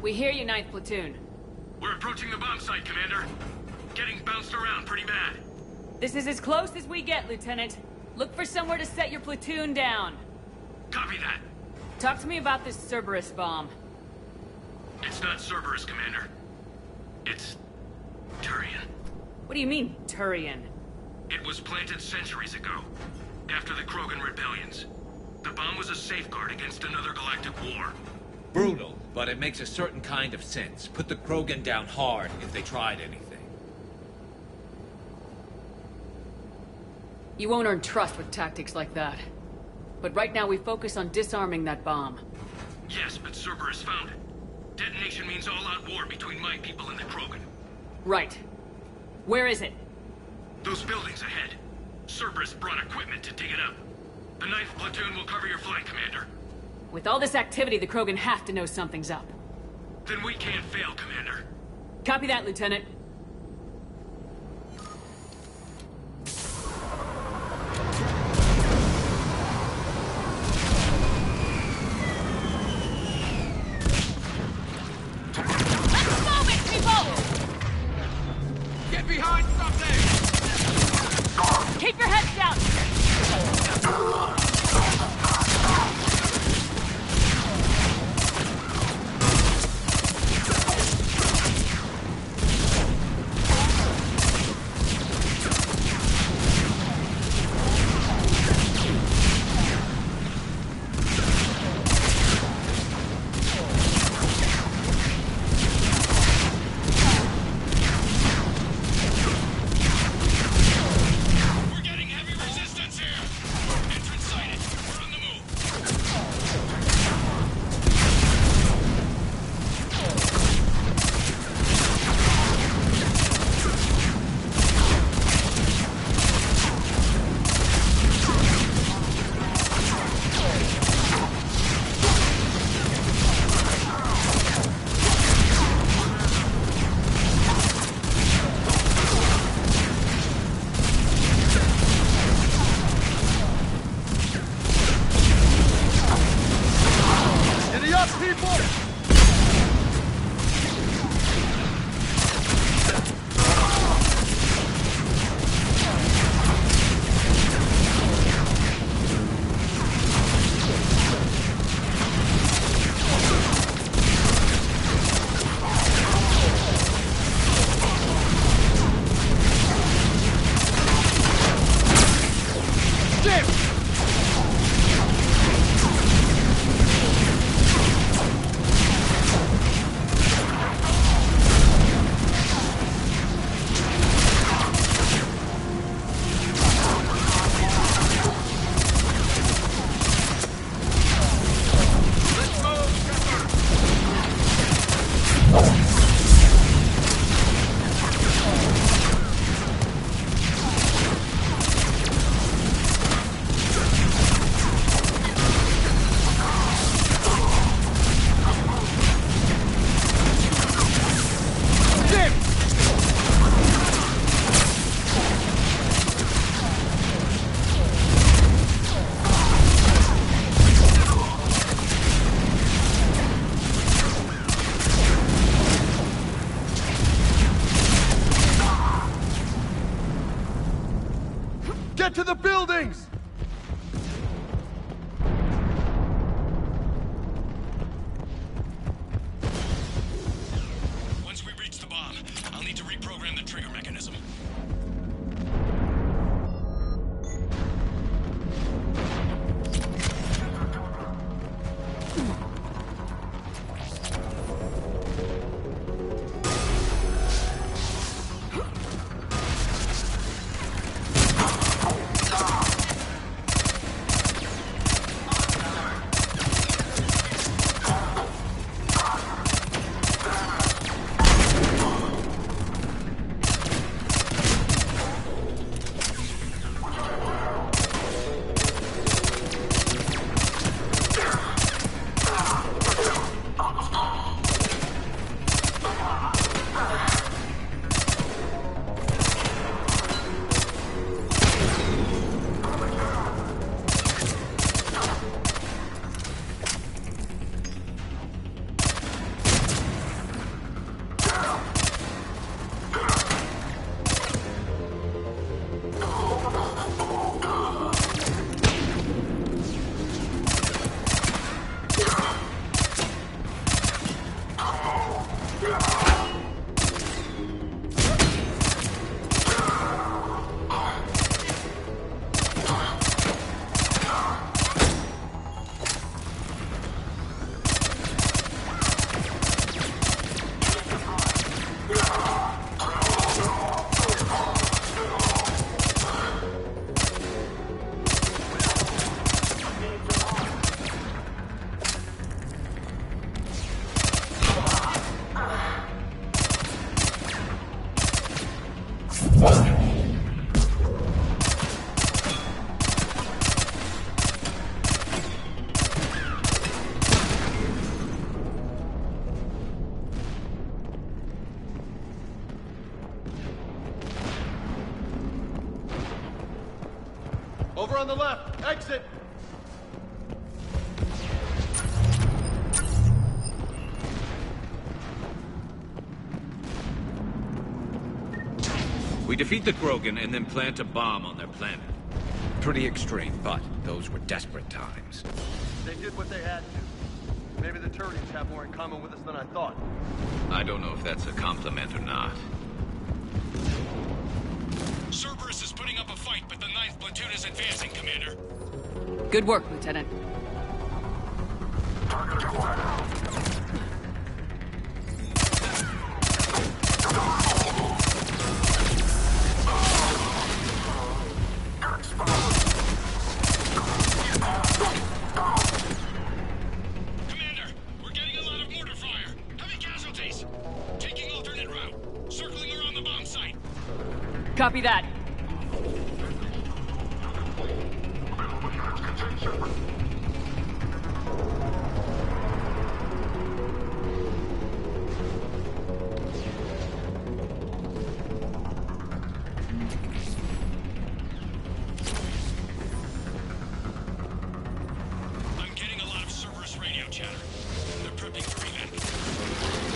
We hear you, 9th Platoon. We're approaching the bomb site, Commander. Getting bounced around pretty bad. This is as close as we get, Lieutenant. Look for somewhere to set your platoon down. Copy that. Talk to me about this Cerberus bomb. It's not Cerberus, Commander. It's Turian. What do you mean, Turian? It was planted centuries ago, after the Krogan rebellions. The bomb was a safeguard against another galactic war. Brutal, but it makes a certain kind of sense. Put the Krogan down hard if they tried anything. You won't earn trust with tactics like that. But right now we focus on disarming that bomb. Yes, but Cerberus found it. Detonation means all-out war between my people and the Krogan. Right. Where is it? Those buildings ahead. Cerberus brought equipment to dig it up. The 9th Platoon will cover your flank, Commander. With all this activity, the Krogan have to know something's up. Then we can't fail, Commander. Copy that, Lieutenant. Get behind something! Keep your heads down! Get to the buildings! Once we reach the bomb, I'll need to reprogram the trigger mechanism. Over on the left! Exit! We defeat the Krogan and then plant a bomb on their planet. Pretty extreme, but those were desperate times. They did what they had to. Maybe the Turians have more in common with us than I thought. I don't know if that's a compliment or not. Cerberus is putting up a fight, but the 9th platoon is advancing, Commander. Good work, Lieutenant. Commander, we're getting a lot of mortar fire. Heavy casualties. Taking alternate route. Circling around the bomb site. Copy that.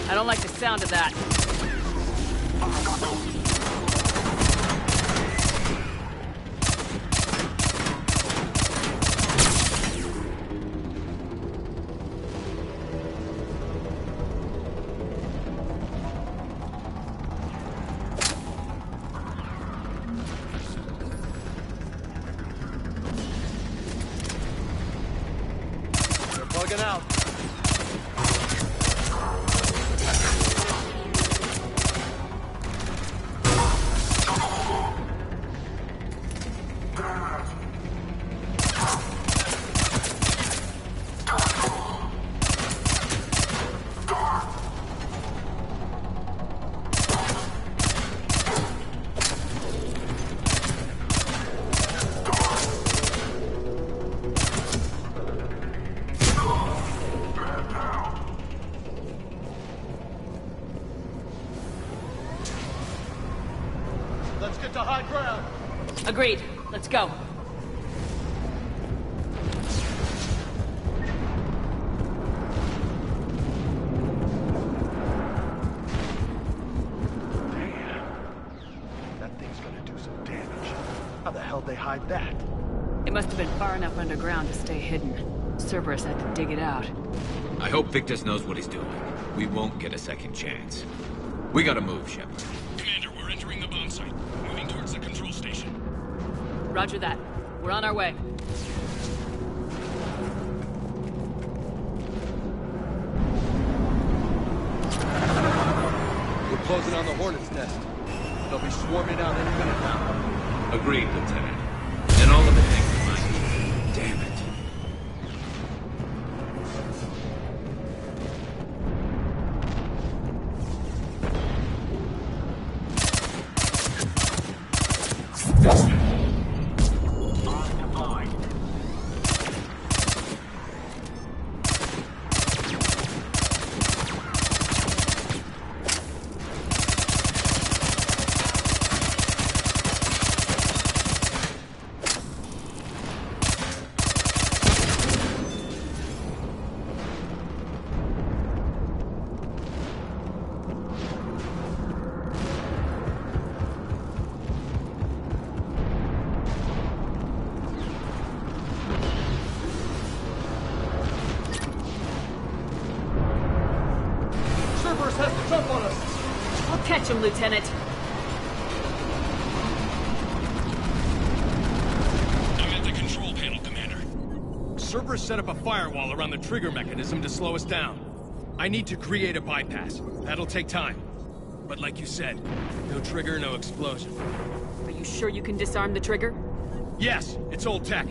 I don't like the sound of that. They're bugging out. Let's get to high ground. Agreed. Let's go. That thing's gonna do some damage. How the hell they hide that? It must have been far enough underground to stay hidden. Cerberus had to dig it out. I hope Victus knows what he's doing. We won't get a second chance. We gotta move, Shepard. Commander, we're entering the bomb site. Moving towards the control station. Roger that. We're on our way. We're closing on the Hornet's nest. They'll be swarming out any minute now. Agreed, Lieutenant. And all of it hangs in my hand. Damn it. Cerberus has the jump on us! I'll catch him, Lieutenant. I'm at the control panel, Commander. Cerberus set up a firewall around the trigger mechanism to slow us down. I need to create a bypass. That'll take time. But like you said, no trigger, no explosion. Are you sure you can disarm the trigger? Yes, it's old tech.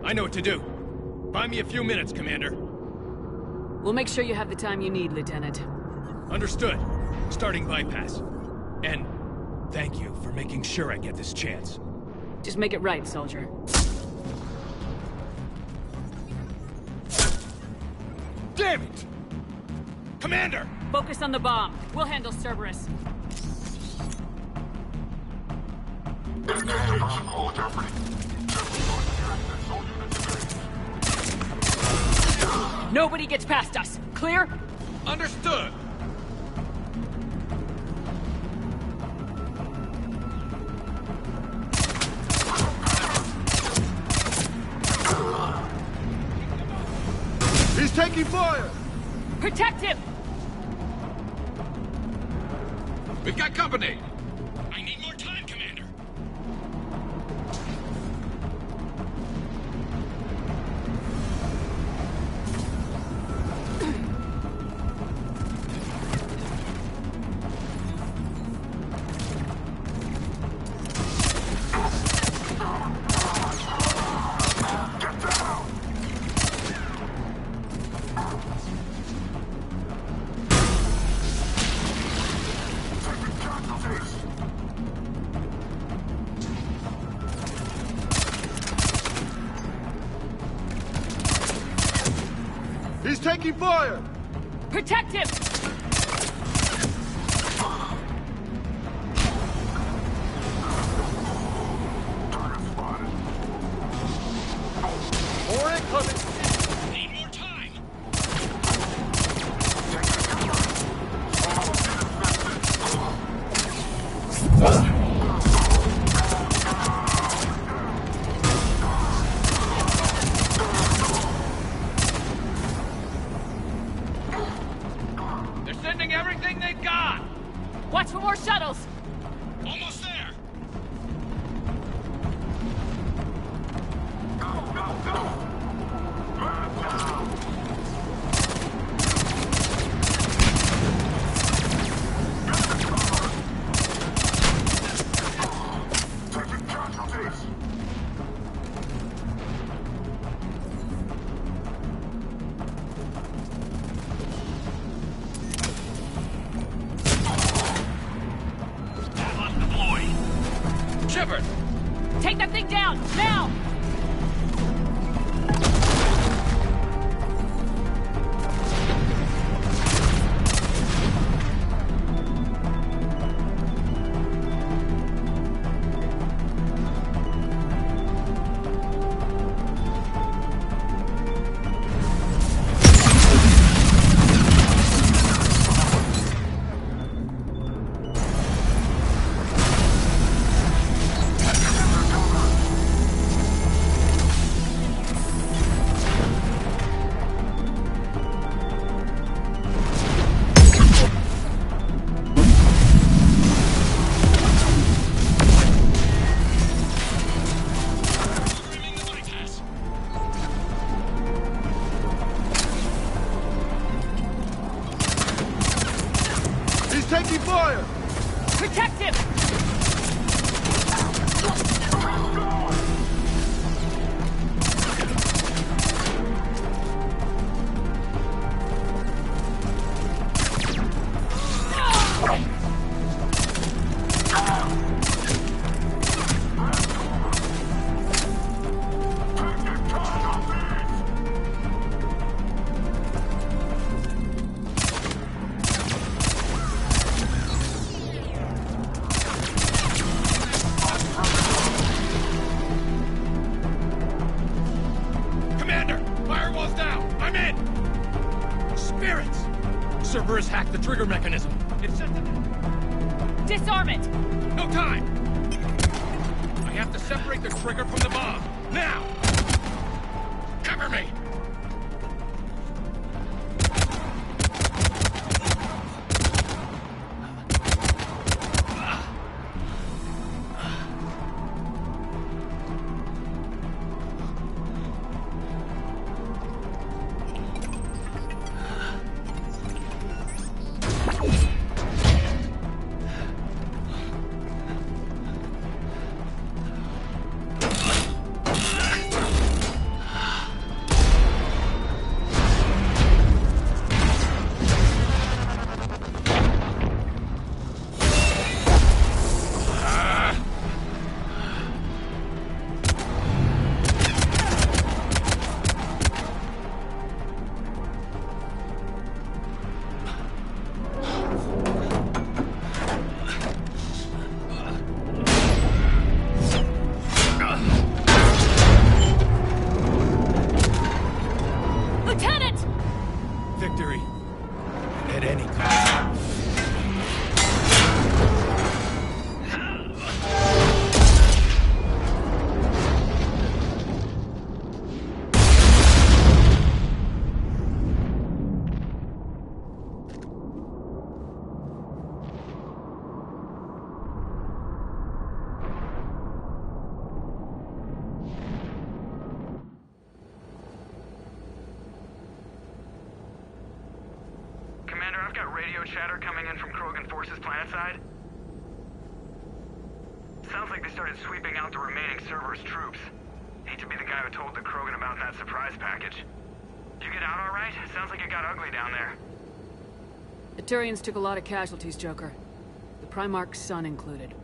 I know what to do. Buy me a few minutes, Commander. We'll make sure you have the time you need, Lieutenant. Understood. Starting bypass. And thank you for making sure I get this chance. Just make it right, soldier. Damn it! Commander! Focus on the bomb. We'll handle Cerberus. Engage. Nobody gets past us. Clear? Understood. He's taking fire! Protect him! We've got company! I need more time, Commander. He's taking fire! Protect him! More incoming! Need more time. They're sending everything they've got! Watch for more shuttles! Almost there. Shepard! Take that thing down! Now! He's taking fire! Protect him! Commander, firewall's down. I'm in. Spirits. Cerberus hacked the trigger mechanism. It set the... Disarm it! No time. I have to separate the trigger from the bomb. Now. Cover me. got radio chatter coming in from Krogan forces planetside? Sounds like they started sweeping out the remaining Cerberus troops. Hate to be the guy who told the Krogan about that surprise package. Did you get out all right? Sounds like it got ugly down there. The Turians took a lot of casualties, Joker. The Primarch's son included.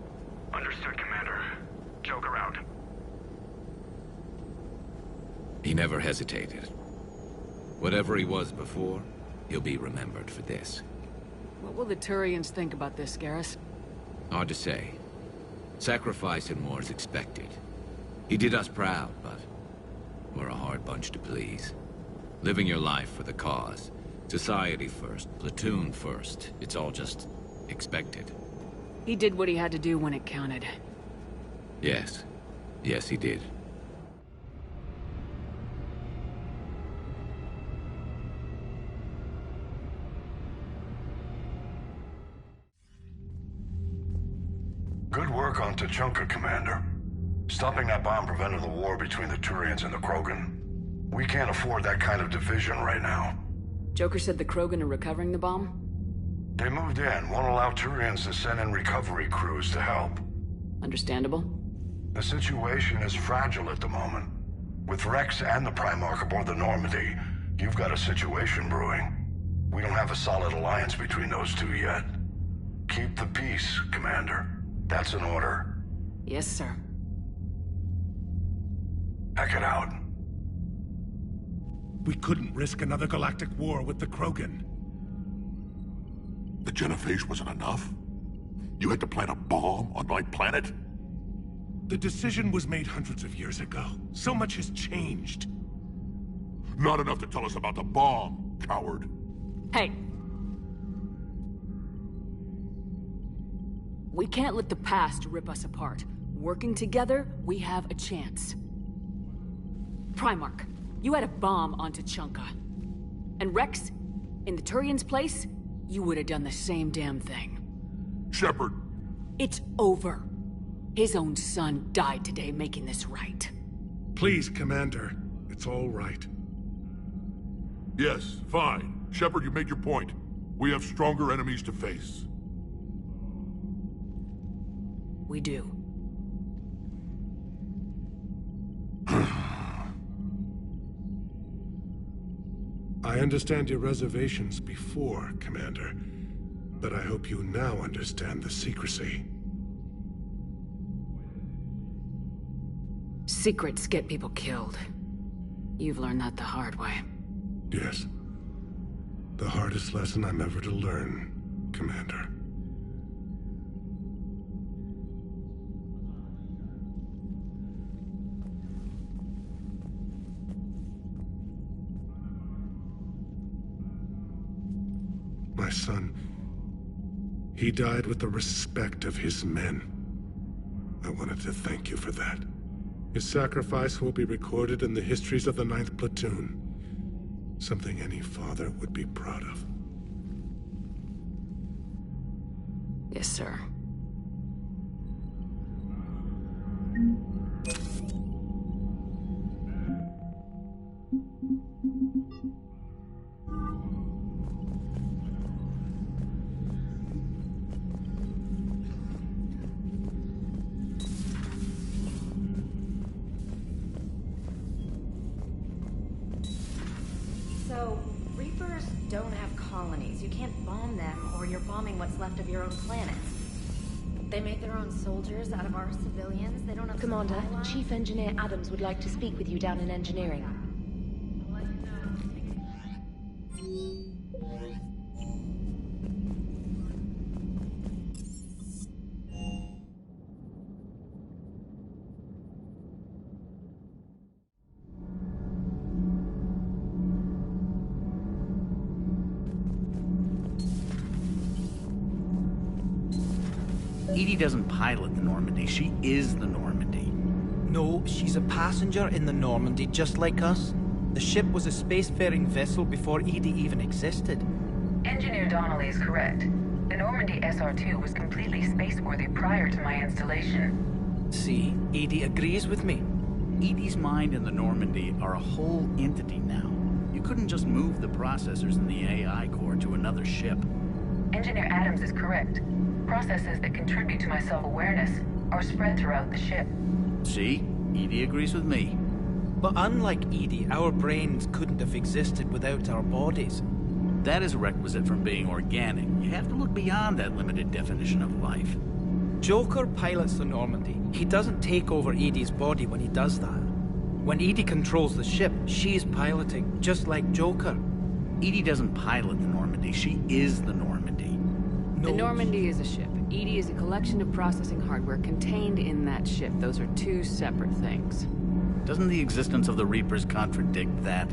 Understood, Commander. Joker out. He never hesitated. Whatever he was before, he'll be remembered for this. What will the Turians think about this, Garrus? Hard to say. Sacrifice and more is expected. He did us proud, but we're a hard bunch to please. Living your life for the cause. Society first, platoon first. It's all just expected. He did what he had to do when it counted. Yes. Yes, he did. Good work on Tuchanka, Commander. Stopping that bomb prevented the war between the Turians and the Krogan. We can't afford that kind of division right now. Joker said the Krogan are recovering the bomb? They moved in, won't allow Turians to send in recovery crews to help. Understandable. The situation is fragile at the moment. With Rex and the Primarch aboard the Normandy, you've got a situation brewing. We don't have a solid alliance between those two yet. Keep the peace, Commander. That's an order. Yes, sir. Hack it out. We couldn't risk another galactic war with the Krogan. The genophage wasn't enough? You had to plant a bomb on my planet? The decision was made hundreds of years ago. So much has changed. Not enough to tell us about the bomb, coward. Hey! We can't let the past rip us apart. Working together, we have a chance. Primarch, you had a bomb on Tuchanka. And Rex, in the Turian's place, you would have done the same damn thing. Shepard! It's over. His own son died today making this right. Please, Commander. It's all right. Yes, fine. Shepard, you made your point. We have stronger enemies to face. We do. I understand your reservations before, Commander, but I hope you now understand the secrecy. Secrets get people killed. You've learned that the hard way. Yes. The hardest lesson I'm ever to learn, Commander. My son, he died with the respect of his men. I wanted to thank you for that. His sacrifice will be recorded in the histories of the 9th Platoon. Something any father would be proud of. Yes, sir. So, Reapers don't have colonies. You can't bomb them, or you're bombing what's left of your own planets. They make their own soldiers out of our civilians. They don't have... Commander, Chief Engineer Adams would like to speak with you down in engineering. Edie doesn't pilot the Normandy, she is the Normandy. No, she's a passenger in the Normandy, just like us. The ship was a spacefaring vessel before Edie even existed. Engineer Donnelly is correct. The Normandy SR-2 was completely spaceworthy prior to my installation. See, Edie agrees with me. Edie's mind and the Normandy are a whole entity now. You couldn't just move the processors in the AI core to another ship. Engineer Adams is correct. Processes that contribute to my self-awareness are spread throughout the ship. See? Edie agrees with me. But unlike Edie, our brains couldn't have existed without our bodies. That is a requisite from being organic. You have to look beyond that limited definition of life. Joker pilots the Normandy. He doesn't take over Edie's body when he does that. When Edie controls the ship, she's piloting, just like Joker. Edie doesn't pilot the Normandy, she is the Normandy. The Normandy is a ship. Edie is a collection of processing hardware contained in that ship. Those are two separate things. Doesn't the existence of the Reapers contradict that?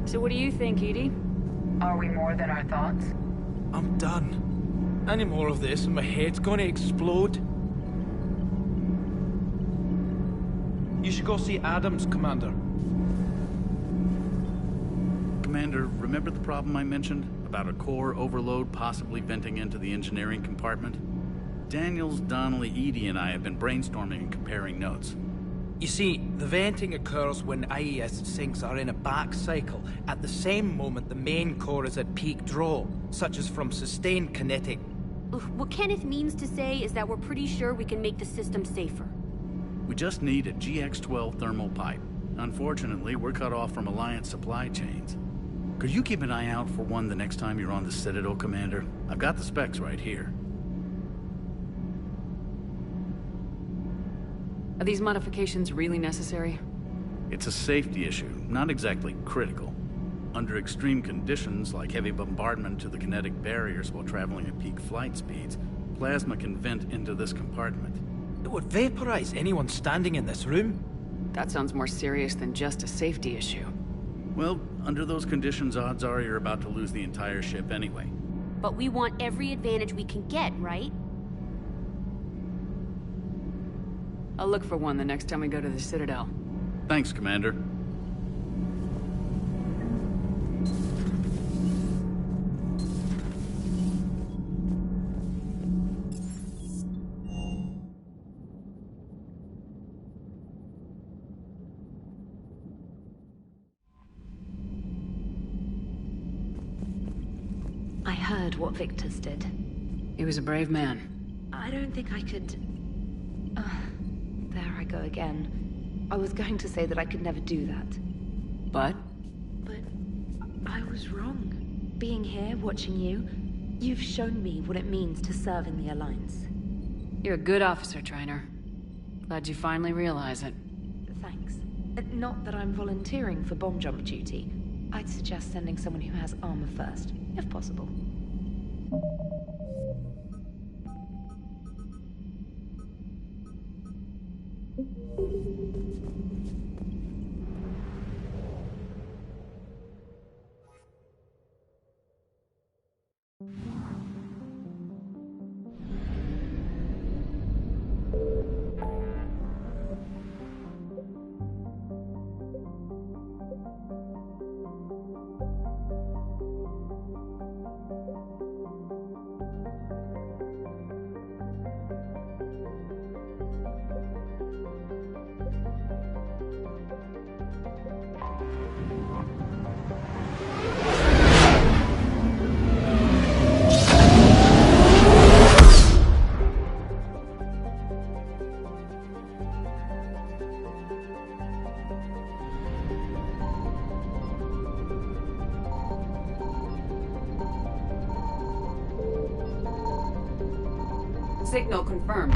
So what do you think, Edie? Are we more than our thoughts? I'm done. Any more of this and my head's gonna explode. You should go see Adams, Commander. Commander, remember the problem I mentioned? About a core overload possibly venting into the engineering compartment? Daniels, Donnelly, Edie, and I have been brainstorming and comparing notes. You see, the venting occurs when IES sinks are in a back cycle, at the same moment the main core is at peak draw, such as from sustained kinetic. What Kenneth means to say is that we're pretty sure we can make the system safer. We just need a GX-12 thermal pipe. Unfortunately, we're cut off from Alliance supply chains. Could you keep an eye out for one the next time you're on the Citadel, Commander? I've got the specs right here. Are these modifications really necessary? It's a safety issue, not exactly critical. Under extreme conditions, like heavy bombardment to the kinetic barriers while traveling at peak flight speeds, plasma can vent into this compartment. It would vaporize anyone standing in this room. That sounds more serious than just a safety issue. Well, under those conditions, odds are you're about to lose the entire ship anyway. But we want every advantage we can get, right? I'll look for one the next time we go to the Citadel. Thanks, Commander. I heard what Victor's did. He was a brave man. I don't think I could... there I go again. I was going to say that I could never do that. But? But I was wrong. Being here, watching you, you've shown me what it means to serve in the Alliance. You're a good officer, Trainer. Glad you finally realize it. Thanks. Not that I'm volunteering for bomb jump duty. I'd suggest sending someone who has armor first, if possible. Signal confirmed.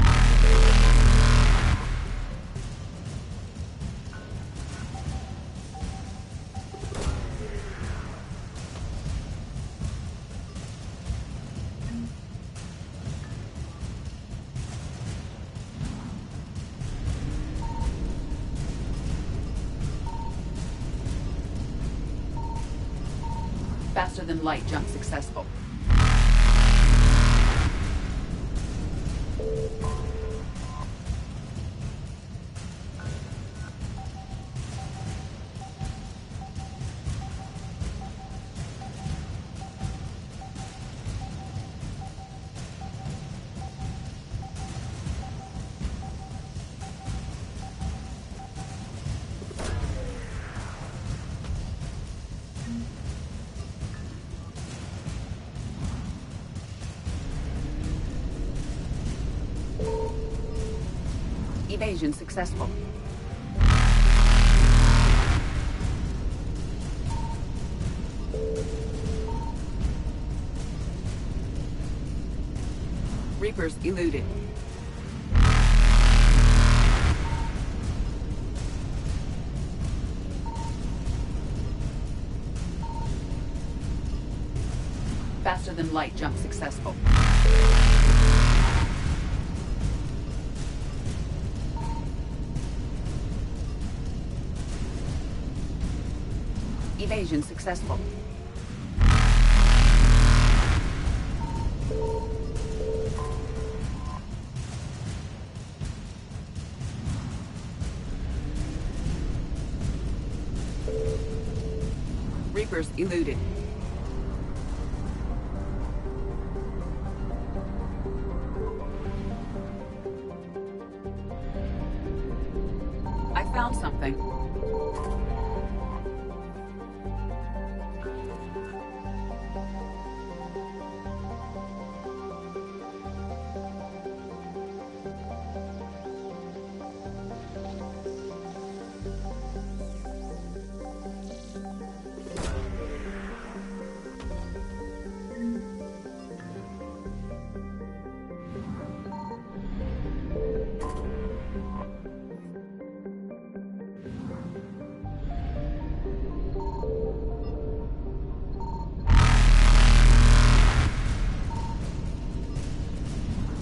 Faster than light, jump successful. Evasion successful. Reapers eluded. Faster than light jump successful. Evasion successful. Reapers eluded. I found something.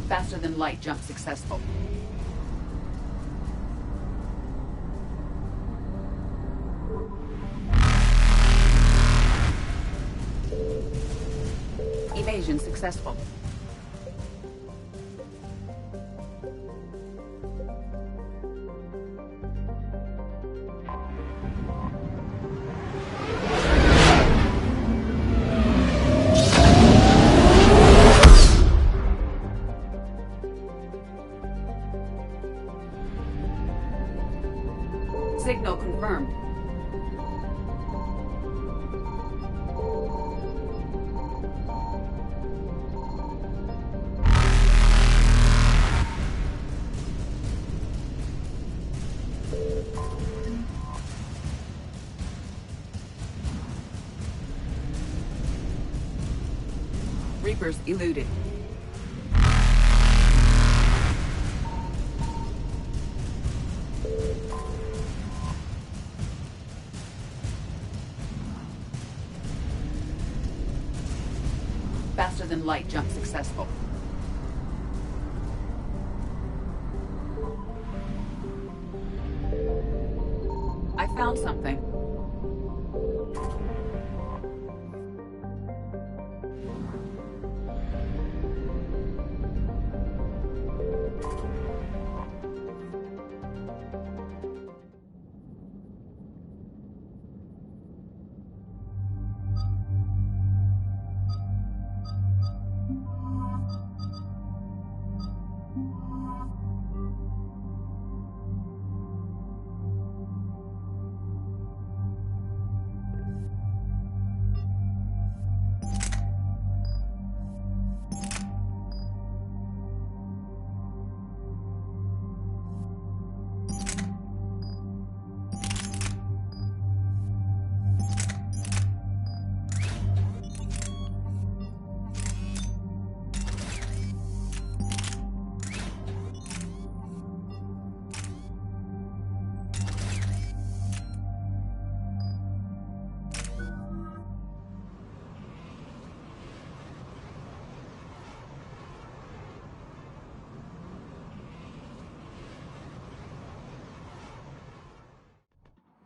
Faster than light jump successful. Evasion successful. Signal confirmed. Reapers eluded. Faster than light jump successful. I found something.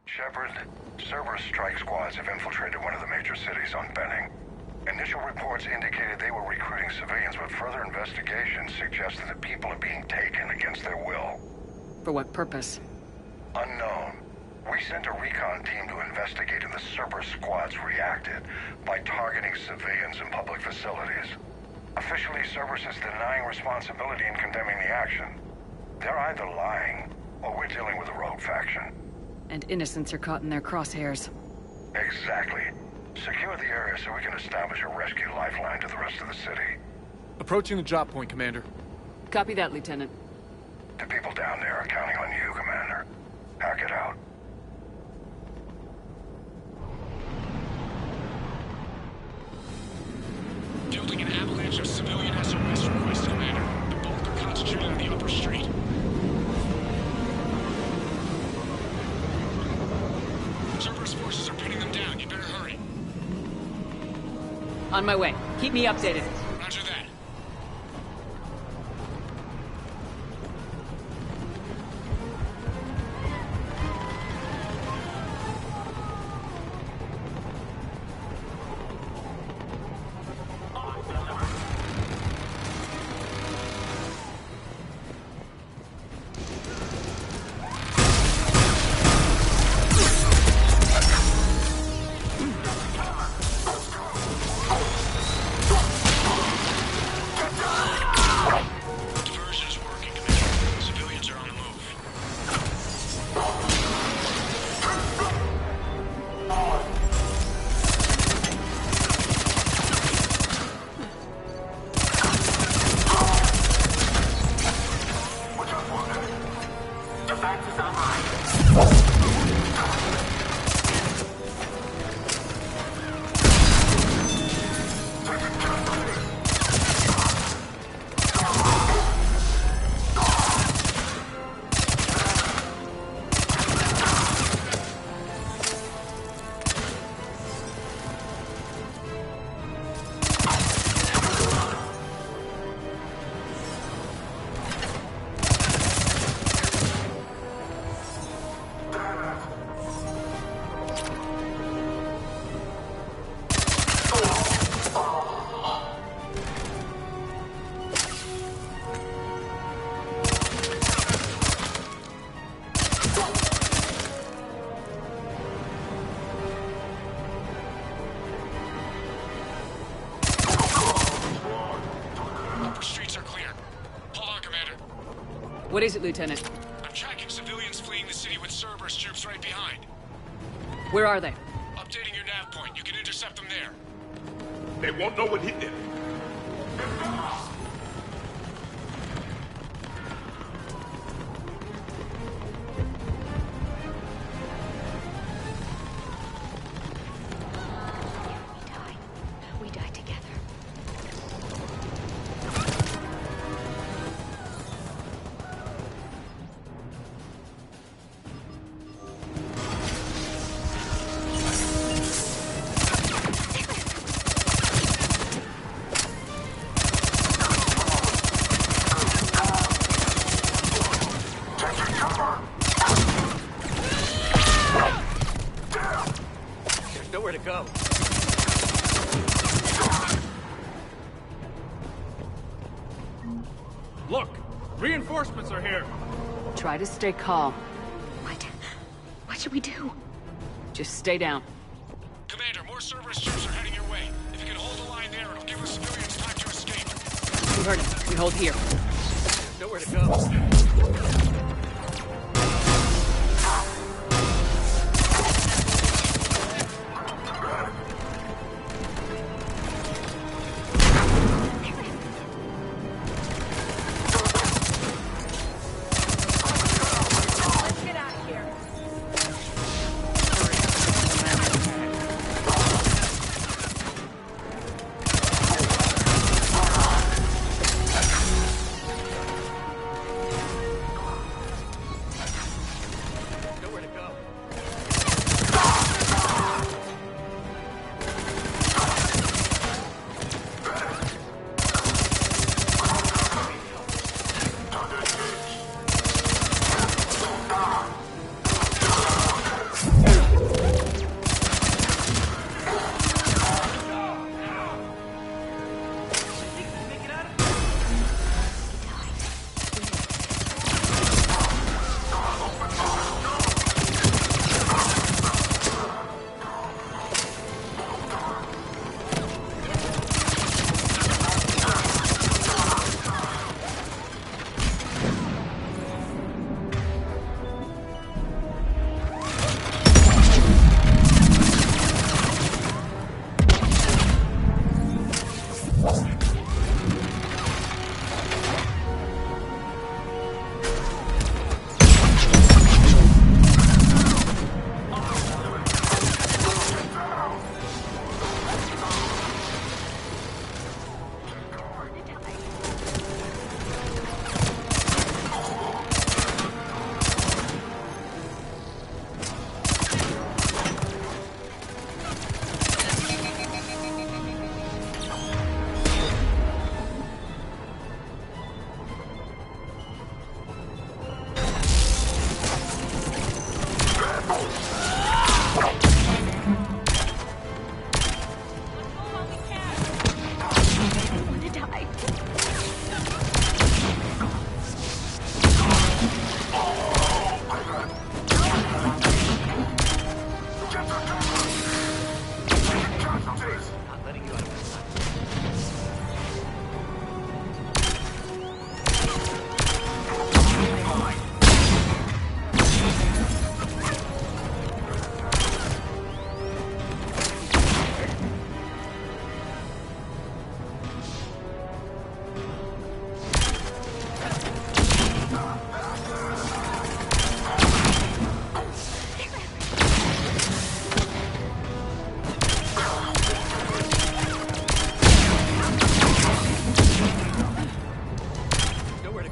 Shepard, Cerberus strike squads have infiltrated one of the major cities on Benning. Initial reports indicated they were recruiting civilians, but further investigation suggested that people are being taken against their will. For what purpose? Unknown. We sent a recon team to investigate, and the Cerberus squads reacted by targeting civilians in public facilities. Officially, Cerberus is denying responsibility and condemning the action. They're either lying, or we're dealing with a rogue faction. And innocents are caught in their crosshairs. Exactly. Secure the area so we can establish a rescue lifeline to the rest of the city. Approaching the drop point, Commander. Copy that, Lieutenant. The people down there are counting on you, Commander. Hack it out. Building an avalanche of civilian SOS requests, Commander. The bulk are concentrated on the upper street. Cerberus forces are pinning them down. You better hurry. On my way. Keep me updated. Roger that. What is it, Lieutenant? I'm tracking civilians fleeing the city with Cerberus troops right behind. Where are they? Updating your nav point. You can intercept them there. They won't know what hit them. We die together. Nowhere to go. Look! Reinforcements are here! Try to stay calm. What should we do? Just stay down. Commander, more Cerberus troops are heading your way. If you can hold the line there, it'll give the civilians time to escape. You heard him. We hold here. Nowhere to go.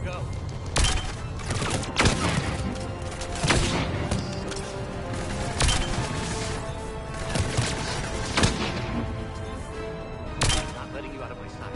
go. Not letting you out of my sight.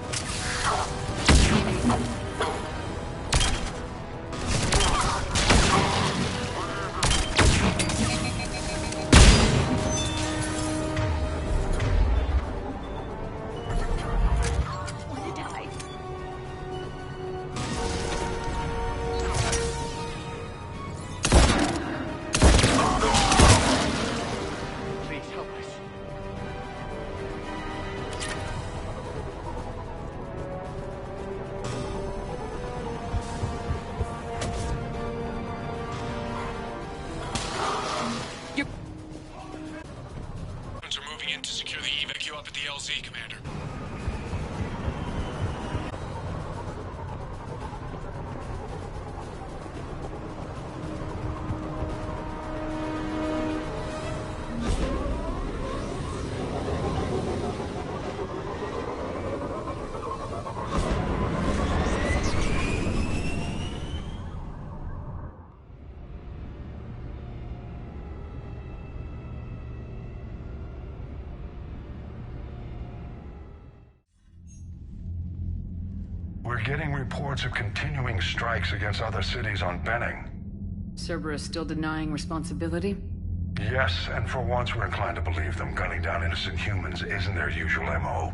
Are moving in to secure the evac up at the LZ, Commander. We're getting reports of continuing strikes against other cities on Benning. Cerberus still denying responsibility? Yes, and for once we're inclined to believe them. Gunning down innocent humans isn't their usual MO.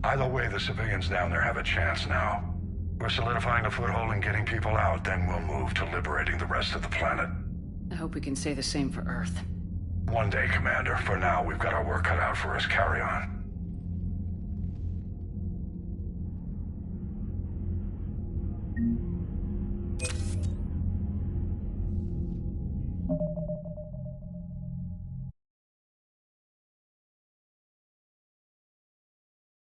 Either way, the civilians down there have a chance now. We're solidifying a foothold and getting people out, then we'll move to liberating the rest of the planet. I hope we can say the same for Earth. One day, Commander. For now, we've got our work cut out for us. Carry on.